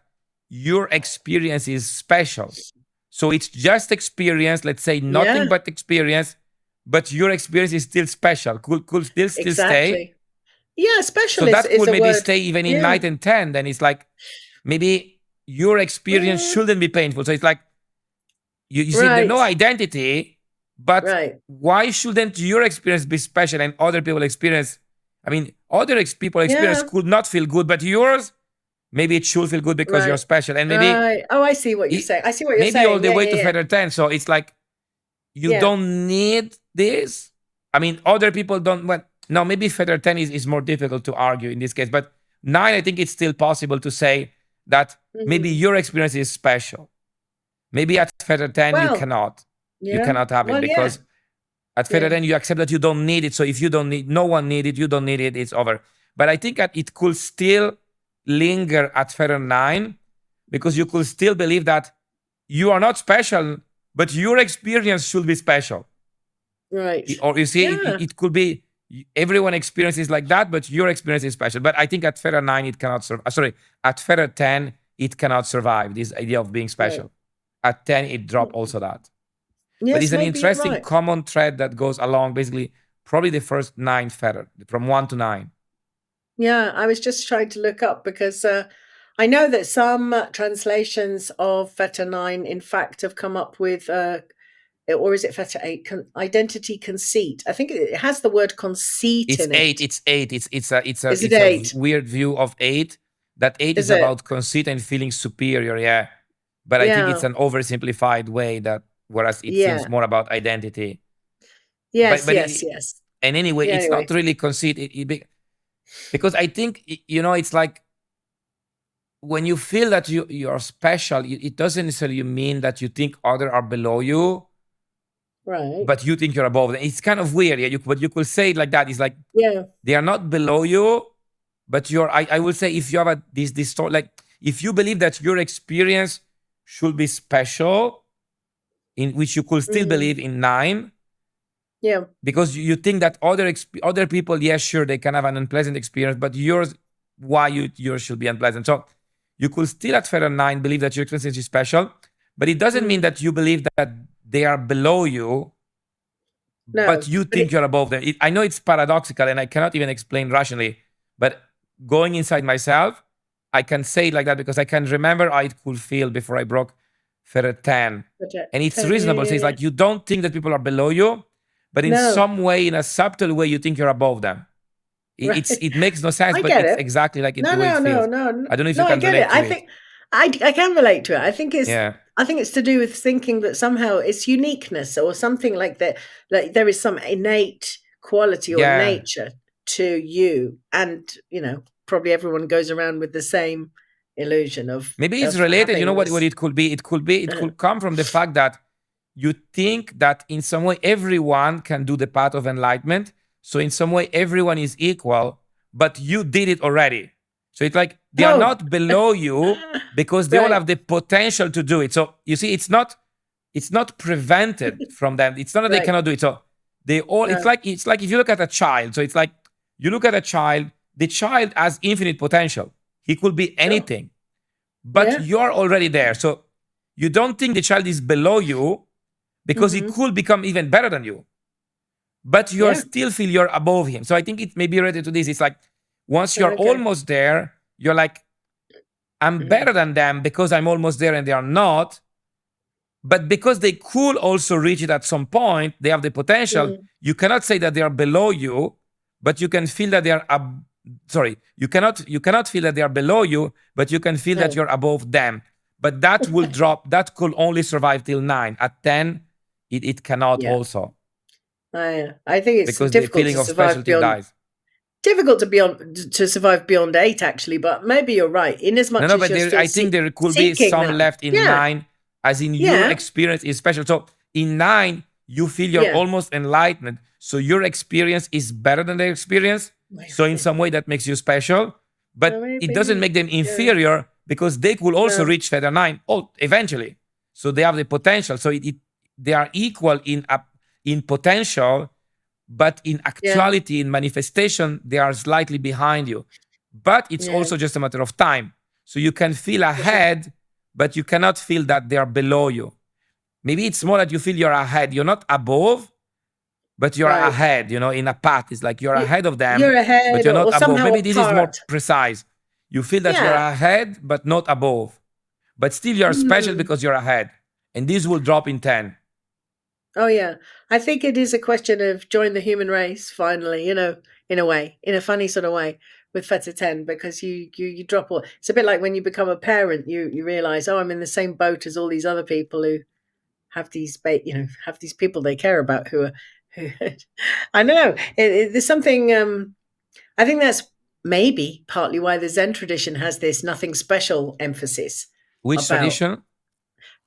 [SPEAKER 1] your experience is special? So it's just experience, let's say
[SPEAKER 2] Yeah,
[SPEAKER 1] nothing but experience, but your experience is still special. Could still stay.
[SPEAKER 2] exactly. Yeah,
[SPEAKER 1] So
[SPEAKER 2] special
[SPEAKER 1] that
[SPEAKER 2] is
[SPEAKER 1] could
[SPEAKER 2] a
[SPEAKER 1] maybe
[SPEAKER 2] word.
[SPEAKER 1] stay even in
[SPEAKER 2] Yeah.
[SPEAKER 1] 9 and 10. Then it's like maybe your experience
[SPEAKER 2] Mm,
[SPEAKER 1] shouldn't be painful. So it's like you see, there's no
[SPEAKER 2] right,
[SPEAKER 1] identity, but
[SPEAKER 2] right.
[SPEAKER 1] why shouldn't your experience be special and other people experience? I mean, other people experience
[SPEAKER 2] Yeah,
[SPEAKER 1] could not feel good, but yours, maybe it should feel good because you're
[SPEAKER 2] right,
[SPEAKER 1] special. And maybe
[SPEAKER 2] right. Oh, I see what you're saying. I see what you're
[SPEAKER 1] maybe all
[SPEAKER 2] saying.
[SPEAKER 1] the
[SPEAKER 2] Yeah,
[SPEAKER 1] way
[SPEAKER 2] yeah,
[SPEAKER 1] to
[SPEAKER 2] yeah.
[SPEAKER 1] feather 10. So it's like you
[SPEAKER 2] Yeah.
[SPEAKER 1] don't need this. I mean, other people don't. Well, no, maybe feather 10 is more difficult to argue in this case. But 9, I think it's still possible to say that maybe
[SPEAKER 2] Mhm.
[SPEAKER 1] your experience is special. Maybe at feather 10, you
[SPEAKER 2] Well,
[SPEAKER 1] cannot. You
[SPEAKER 2] yeah.
[SPEAKER 1] cannot have it
[SPEAKER 2] Well, yeah,
[SPEAKER 1] because at feather
[SPEAKER 2] yeah.
[SPEAKER 1] 10, you accept that you don't need it. So if you don't need, no one need it, you don't need it, it's over. But I think that it could still linger at feather 9 because you could still believe that you are not special, but your experience should be special.
[SPEAKER 2] Right.
[SPEAKER 1] Or you see,
[SPEAKER 2] Yeah.
[SPEAKER 1] it could be everyone experiences like that, but your experience is special. But I think at feather 9, it cannot survive. Sorry, at feather 10, it cannot survive this idea of being
[SPEAKER 2] Right.
[SPEAKER 1] special. At 10, it dropped also that. But
[SPEAKER 2] Yes,
[SPEAKER 1] it's an
[SPEAKER 2] maybe you're
[SPEAKER 1] interesting
[SPEAKER 2] right.
[SPEAKER 1] common thread that goes along basically probably the first 9 feather, from 1 to 9.
[SPEAKER 2] Yeah, I was just trying to look up because I know that some translations of Feta 9, in fact, have come up with, or is it Feta 8, identity conceit. I think it has the word conceit
[SPEAKER 1] It's
[SPEAKER 2] in
[SPEAKER 1] 8.
[SPEAKER 2] it.
[SPEAKER 1] It's 8.
[SPEAKER 2] Is it
[SPEAKER 1] It's a
[SPEAKER 2] 8?
[SPEAKER 1] weird view of 8. That 8
[SPEAKER 2] Is
[SPEAKER 1] is
[SPEAKER 2] it?
[SPEAKER 1] about conceit and feeling superior. Yeah, but I think it's
[SPEAKER 2] Yeah.
[SPEAKER 1] an oversimplified way that whereas it seems
[SPEAKER 2] Yeah.
[SPEAKER 1] more about identity.
[SPEAKER 2] Yes,
[SPEAKER 1] But
[SPEAKER 2] yes, yes.
[SPEAKER 1] and anyway,
[SPEAKER 2] Yeah,
[SPEAKER 1] it's
[SPEAKER 2] anyway.
[SPEAKER 1] not really conceit. Because I think it's like when you feel that you are special, it doesn't necessarily mean that you think others are below you,
[SPEAKER 2] Right.
[SPEAKER 1] but you think you're above them. It's kind of weird. Yeah, but you could say it like that. It's like
[SPEAKER 2] Yeah.
[SPEAKER 1] they are not below you, but you're. I would say if you have this thought, like if you believe that your experience should be special, in which you could still
[SPEAKER 2] Mm.
[SPEAKER 1] believe in 9,
[SPEAKER 2] Yeah.
[SPEAKER 1] because you think that other people, yes, sure, they can have an unpleasant experience, but yours, why yours should be unpleasant? So you could still at feather 9 believe that your experience is special, but it doesn't mean
[SPEAKER 2] Mm.
[SPEAKER 1] that you believe that they are below you, but
[SPEAKER 2] No.
[SPEAKER 1] you
[SPEAKER 2] But
[SPEAKER 1] think you're above them. I know it's paradoxical and I cannot even explain rationally, but going inside myself, I can say it like that because I can remember how it could feel before I broke feather 10. And it's
[SPEAKER 2] 10, yeah,
[SPEAKER 1] reasonable.
[SPEAKER 2] yeah,
[SPEAKER 1] So it's
[SPEAKER 2] yeah.
[SPEAKER 1] like you don't think that people are below you, but in
[SPEAKER 2] No.
[SPEAKER 1] some way, in a subtle way, you think you're above them.
[SPEAKER 2] Right.
[SPEAKER 1] It makes no sense,
[SPEAKER 2] I
[SPEAKER 1] but
[SPEAKER 2] get
[SPEAKER 1] it's
[SPEAKER 2] it.
[SPEAKER 1] exactly like
[SPEAKER 2] No,
[SPEAKER 1] the way it
[SPEAKER 2] no, no,
[SPEAKER 1] feels.
[SPEAKER 2] no,
[SPEAKER 1] I don't know if you
[SPEAKER 2] no. I
[SPEAKER 1] can
[SPEAKER 2] get it.
[SPEAKER 1] relate to
[SPEAKER 2] I
[SPEAKER 1] it.
[SPEAKER 2] think I can relate to it.
[SPEAKER 1] Yeah.
[SPEAKER 2] I think it's to do with thinking that somehow it's uniqueness or something like that. Like there is some innate quality or
[SPEAKER 1] Yeah.
[SPEAKER 2] nature to you, and probably everyone goes around with the same illusion
[SPEAKER 1] Maybe it's
[SPEAKER 2] of
[SPEAKER 1] related. You know
[SPEAKER 2] having
[SPEAKER 1] what
[SPEAKER 2] this.
[SPEAKER 1] it could be? It
[SPEAKER 2] Uh,
[SPEAKER 1] could come from the fact that you think that in some way everyone can do the path of enlightenment. So in some way everyone is equal, but you did it already. So it's like they are
[SPEAKER 2] oh,
[SPEAKER 1] not below you because they all
[SPEAKER 2] right,
[SPEAKER 1] have the potential to do it. So you see, it's not prevented from them. It's not that they
[SPEAKER 2] right.
[SPEAKER 1] cannot do it. So they all
[SPEAKER 2] Uh,
[SPEAKER 1] it's like if you look at a child. So it's like you look at a child, the child has infinite potential. He could be
[SPEAKER 2] sure.
[SPEAKER 1] anything, but
[SPEAKER 2] Yeah.
[SPEAKER 1] you're already there. So you don't think the child is below you because he
[SPEAKER 2] Hmm.
[SPEAKER 1] could become even better than you, but you
[SPEAKER 2] Yeah.
[SPEAKER 1] still feel you're above him. So I think it may be related to this. It's like once you're
[SPEAKER 2] Okay.
[SPEAKER 1] almost there, you're like, I'm better than them because I'm almost there and they are not. But because they could also reach it at some point, they have the potential.
[SPEAKER 2] Mm.
[SPEAKER 1] You cannot say that they are below you, but you can feel that they are sorry, you cannot feel that they are below you, but you can feel that
[SPEAKER 2] No.
[SPEAKER 1] you're above them. But that will drop, that could only survive till 9. At 10, it cannot
[SPEAKER 2] Yeah.
[SPEAKER 1] also
[SPEAKER 2] I think it's
[SPEAKER 1] because the
[SPEAKER 2] difficult
[SPEAKER 1] feeling
[SPEAKER 2] to
[SPEAKER 1] of
[SPEAKER 2] survive
[SPEAKER 1] specialty
[SPEAKER 2] beyond.
[SPEAKER 1] dies.
[SPEAKER 2] difficult to survive beyond 8, actually, but maybe you're right. In as
[SPEAKER 1] No,
[SPEAKER 2] much
[SPEAKER 1] no,
[SPEAKER 2] as
[SPEAKER 1] but
[SPEAKER 2] you're still
[SPEAKER 1] I think there could be
[SPEAKER 2] seeking
[SPEAKER 1] some
[SPEAKER 2] that.
[SPEAKER 1] left in
[SPEAKER 2] Yeah,
[SPEAKER 1] 9, as in your
[SPEAKER 2] yeah,
[SPEAKER 1] experience is special. So in 9, you feel you're
[SPEAKER 2] yeah.
[SPEAKER 1] almost enlightened. So your experience is better than their experience. So in some way, that makes you special. But it doesn't
[SPEAKER 2] Maybe.
[SPEAKER 1] make them
[SPEAKER 2] Yeah.
[SPEAKER 1] inferior because they could also
[SPEAKER 2] No.
[SPEAKER 1] reach feather 9 eventually. So they have the potential. So they are equal in potential, but in
[SPEAKER 2] Yeah.
[SPEAKER 1] actuality, in manifestation, they are slightly behind you. But it's
[SPEAKER 2] Yeah.
[SPEAKER 1] also just a matter of time. So you can feel
[SPEAKER 2] For sure.
[SPEAKER 1] ahead, but you cannot feel that they are below you. Maybe it's more that you feel you're ahead. You're not above, but you're
[SPEAKER 2] Right.
[SPEAKER 1] ahead, in a path. It's like you're ahead of them,
[SPEAKER 2] You're
[SPEAKER 1] but
[SPEAKER 2] ahead,
[SPEAKER 1] you're not
[SPEAKER 2] or
[SPEAKER 1] above.
[SPEAKER 2] somehow
[SPEAKER 1] Maybe this is more
[SPEAKER 2] apart.
[SPEAKER 1] precise. You feel that you're
[SPEAKER 2] Yeah.
[SPEAKER 1] ahead, but not above. But still, you're special
[SPEAKER 2] Mm.
[SPEAKER 1] because you're ahead. And this will drop in 10.
[SPEAKER 2] Oh yeah. I think it is a question of join the human race finally, in a way, in a funny sort of way with Feta 10, because you drop all. It's a bit like when you become a parent, you realize, oh, I'm in the same boat as all these other people who have have these people they care about who I know. There's something I think that's maybe partly why the Zen tradition has this nothing special emphasis
[SPEAKER 1] Which
[SPEAKER 2] about
[SPEAKER 1] tradition?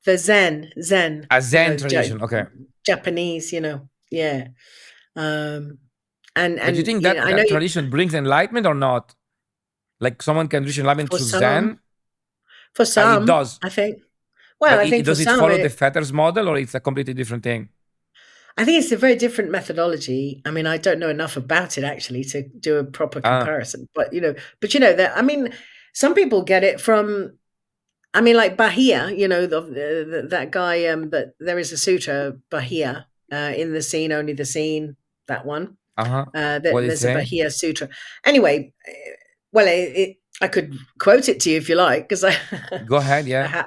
[SPEAKER 2] the Zen,
[SPEAKER 1] A Zen tradition. Okay.
[SPEAKER 2] Japanese, yeah. Um,
[SPEAKER 1] But you
[SPEAKER 2] and
[SPEAKER 1] think that
[SPEAKER 2] I know
[SPEAKER 1] that tradition brings enlightenment or not? Like someone can reach enlightenment
[SPEAKER 2] for
[SPEAKER 1] through Zen? It
[SPEAKER 2] some,
[SPEAKER 1] does.
[SPEAKER 2] I think. Well,
[SPEAKER 1] But
[SPEAKER 2] I think for
[SPEAKER 1] does it
[SPEAKER 2] some,
[SPEAKER 1] follow the fetters model or it's a completely different thing?
[SPEAKER 2] I think it's a very different methodology. I mean, I don't know enough about it actually to do a proper
[SPEAKER 1] Ah,
[SPEAKER 2] comparison, that I mean, some people get it from. I mean, like Bahia, that guy. That there is a sutra, Bahia, in the scene, only the scene. That one.
[SPEAKER 1] uh-huh. What
[SPEAKER 2] That
[SPEAKER 1] did it
[SPEAKER 2] there's a
[SPEAKER 1] say?
[SPEAKER 2] Bahia sutra. Anyway, well, I could quote it to you if you like, because
[SPEAKER 1] Go ahead,
[SPEAKER 2] I
[SPEAKER 1] yeah.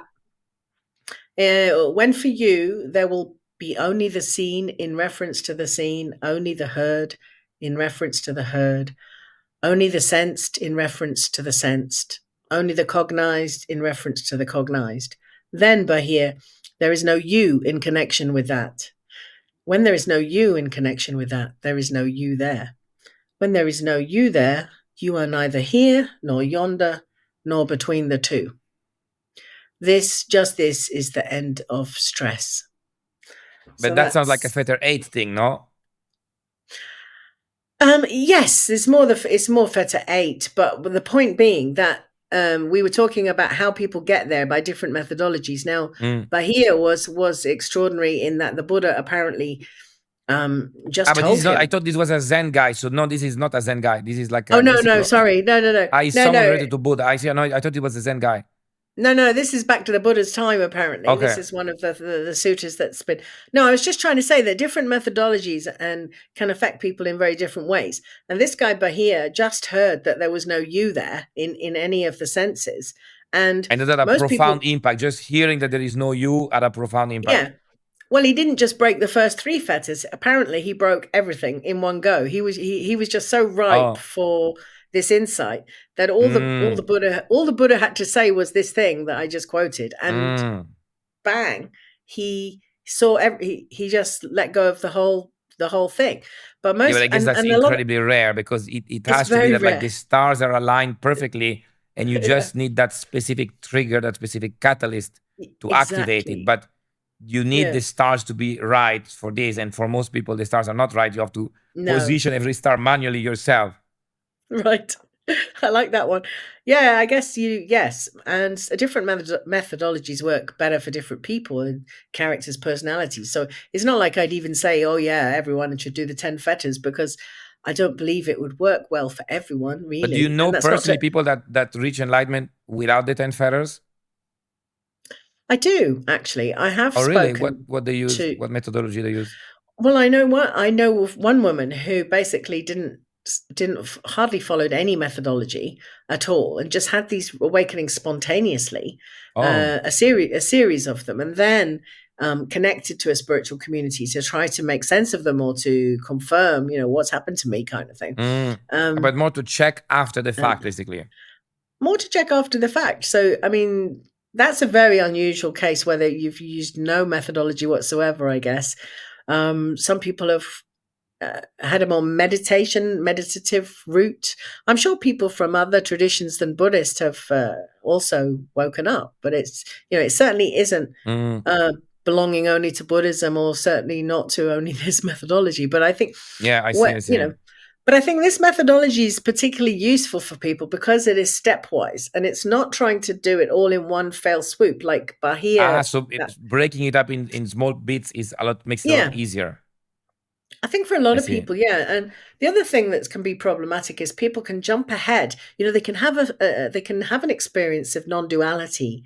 [SPEAKER 2] when for you there will be only the seen in reference to the seen, only the heard in reference to the heard, only the sensed in reference to the sensed, only the cognized in reference to the cognized. Then, Bahia, there is no you in connection with that. When there is no you in connection with that, there is no you there. When there is no you there, you are neither here nor yonder, nor between the two. This is the end of stress.
[SPEAKER 1] But
[SPEAKER 2] So
[SPEAKER 1] that sounds like a
[SPEAKER 2] that's
[SPEAKER 1] fetter 8 thing, no?
[SPEAKER 2] yes, it's more Feta 8, but the point being that we were talking about how people get there by different methodologies. Now,
[SPEAKER 1] Mm.
[SPEAKER 2] Bahia was extraordinary in that the Buddha apparently just
[SPEAKER 1] But this
[SPEAKER 2] told
[SPEAKER 1] is not, I
[SPEAKER 2] him.
[SPEAKER 1] thought this was a Zen guy. So no, this is not a Zen guy. This is like
[SPEAKER 2] Oh
[SPEAKER 1] a
[SPEAKER 2] no, no,
[SPEAKER 1] disciple.
[SPEAKER 2] sorry,
[SPEAKER 1] Is
[SPEAKER 2] no,
[SPEAKER 1] someone
[SPEAKER 2] no,
[SPEAKER 1] related to Buddha. I see. No, I thought it was a Zen guy.
[SPEAKER 2] no. This is back to the Buddha's time. Apparently, this
[SPEAKER 1] Okay.
[SPEAKER 2] is one of the sutras that's been. No, I was just trying to say that different methodologies and can affect people in very different ways. And this guy Bahia just heard that there was no you there in any of the senses, and
[SPEAKER 1] And that had a
[SPEAKER 2] most
[SPEAKER 1] profound
[SPEAKER 2] people,
[SPEAKER 1] impact. Just hearing that there is no you had a profound impact.
[SPEAKER 2] yeah. Well, he didn't just break the first three fetters. Apparently, he broke everything in one go. He was just so ripe
[SPEAKER 1] Oh.
[SPEAKER 2] for this insight that
[SPEAKER 1] Mm.
[SPEAKER 2] all the Buddha had to say was this thing that I just quoted, and
[SPEAKER 1] Mm.
[SPEAKER 2] bang, he saw he just let go of the whole thing. But
[SPEAKER 1] Yeah, but
[SPEAKER 2] most
[SPEAKER 1] I guess that's
[SPEAKER 2] and a lot of,
[SPEAKER 1] incredibly rare because it
[SPEAKER 2] it's
[SPEAKER 1] has to be
[SPEAKER 2] very
[SPEAKER 1] that like the
[SPEAKER 2] rare.
[SPEAKER 1] stars are aligned perfectly and you
[SPEAKER 2] Yeah,
[SPEAKER 1] just need that specific trigger, that specific catalyst to activate it.
[SPEAKER 2] exactly.
[SPEAKER 1] But you need
[SPEAKER 2] Yeah.
[SPEAKER 1] the stars to be right for this. And for most people, the stars are not right. You have to
[SPEAKER 2] No.
[SPEAKER 1] position every star manually yourself.
[SPEAKER 2] Right. I like that one. Yeah, I guess yes. And different methodologies work better for different people and characters' personalities. So it's not like I'd even say, oh, yeah, everyone should do the 10 fetters, because I don't believe it would work well for everyone,
[SPEAKER 1] But do you
[SPEAKER 2] really.
[SPEAKER 1] know
[SPEAKER 2] And that's not
[SPEAKER 1] personally
[SPEAKER 2] to,
[SPEAKER 1] people that reach enlightenment without the 10 fetters?
[SPEAKER 2] I do actually. I have
[SPEAKER 1] Oh, really?
[SPEAKER 2] spoken
[SPEAKER 1] What they use?
[SPEAKER 2] to,
[SPEAKER 1] What methodology they use?
[SPEAKER 2] well, I know of one woman who basically didn't hardly followed any methodology at all, and just had these awakenings spontaneously,
[SPEAKER 1] Oh.
[SPEAKER 2] a series of them, and then connected to a spiritual community to try to make sense of them, or to confirm, what's happened to me, kind of thing.
[SPEAKER 1] Mm. But
[SPEAKER 2] Um,
[SPEAKER 1] more to check after the
[SPEAKER 2] and
[SPEAKER 1] fact, basically.
[SPEAKER 2] more to check after the fact. So, I mean, that's a very unusual case whether you've used no methodology whatsoever, I guess. Some people have had a more meditative route. I'm sure people from other traditions than Buddhist have also woken up, but it's, it certainly isn't
[SPEAKER 1] Mm,
[SPEAKER 2] belonging only to Buddhism, or certainly not to only this methodology. But I think
[SPEAKER 1] yeah, I see,
[SPEAKER 2] what
[SPEAKER 1] I see.
[SPEAKER 2] but I think this methodology is particularly useful for people because it is stepwise, and it's not trying to do it all in one fell swoop like
[SPEAKER 1] Ah,
[SPEAKER 2] Bahia.
[SPEAKER 1] so breaking it up in small bits is a lot, makes it a lot
[SPEAKER 2] Yeah,
[SPEAKER 1] easier.
[SPEAKER 2] I think for a lot
[SPEAKER 1] I
[SPEAKER 2] of
[SPEAKER 1] see.
[SPEAKER 2] people, yeah. And the other thing that can be problematic is people can jump ahead. They can have they can have an experience of non-duality,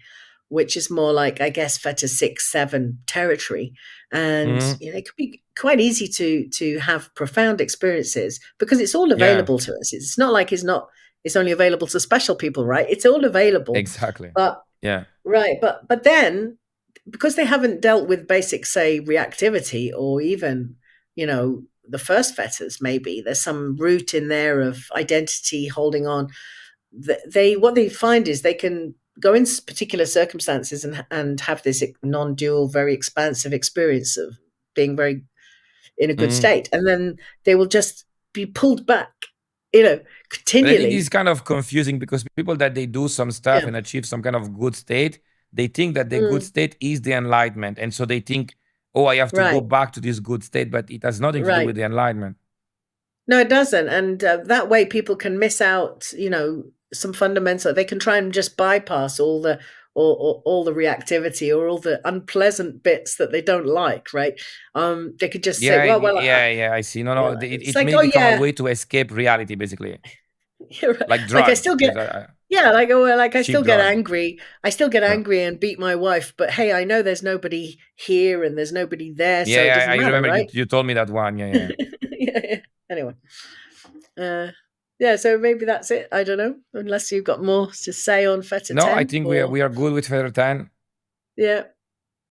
[SPEAKER 2] which is more like, I guess, fetter 6, 7 territory. And
[SPEAKER 1] Mm,
[SPEAKER 2] it can be quite easy to have profound experiences because it's all
[SPEAKER 1] yeah,
[SPEAKER 2] available to us. It's not like it's only available to special people, right? It's all available.
[SPEAKER 1] exactly.
[SPEAKER 2] But
[SPEAKER 1] Yeah.
[SPEAKER 2] right, but then because they haven't dealt with basic, say, reactivity, or even, the first fetters, maybe there's some root in there of identity holding on. They what they find is they can go in particular circumstances and have this non-dual, very expansive experience of being very in a good
[SPEAKER 1] Mm.
[SPEAKER 2] state, and then they will just be pulled back,
[SPEAKER 1] But I think this
[SPEAKER 2] continually.
[SPEAKER 1] is kind of confusing because people that they do some stuff
[SPEAKER 2] Yeah.
[SPEAKER 1] and achieve some kind of good state, they think that the good
[SPEAKER 2] Mm,
[SPEAKER 1] state is the enlightenment. And so they think, oh, I have to go
[SPEAKER 2] right.
[SPEAKER 1] back to this good state, but it has nothing to do
[SPEAKER 2] Right.
[SPEAKER 1] with the enlightenment.
[SPEAKER 2] No, it doesn't, and that way people can miss out, some fundamental. They can try and just bypass all the reactivity or all the unpleasant bits that they don't like, right? They could just say,
[SPEAKER 1] Yeah,
[SPEAKER 2] well,
[SPEAKER 1] yeah, I see. No, no,
[SPEAKER 2] it's
[SPEAKER 1] it
[SPEAKER 2] like,
[SPEAKER 1] may
[SPEAKER 2] oh
[SPEAKER 1] become a
[SPEAKER 2] yeah,
[SPEAKER 1] way to escape reality, basically,
[SPEAKER 2] you're right.
[SPEAKER 1] like
[SPEAKER 2] Like I
[SPEAKER 1] drugs.
[SPEAKER 2] still
[SPEAKER 1] There's
[SPEAKER 2] get,
[SPEAKER 1] a
[SPEAKER 2] yeah, like, oh, well, like I
[SPEAKER 1] cheap
[SPEAKER 2] still get
[SPEAKER 1] drug.
[SPEAKER 2] angry. I still get
[SPEAKER 1] Yeah,
[SPEAKER 2] angry and beat my wife, but hey, I know there's nobody here and there's nobody there, so it
[SPEAKER 1] yeah,
[SPEAKER 2] doesn't
[SPEAKER 1] I
[SPEAKER 2] matter,
[SPEAKER 1] remember
[SPEAKER 2] right?
[SPEAKER 1] you told me that one. Yeah, yeah.
[SPEAKER 2] Yeah, yeah. Anyway. Uh, yeah, so maybe that's it. I don't know, unless you've got more to say on Feta
[SPEAKER 1] No, I
[SPEAKER 2] 10
[SPEAKER 1] think
[SPEAKER 2] or
[SPEAKER 1] we are good with Feather 10.
[SPEAKER 2] yeah.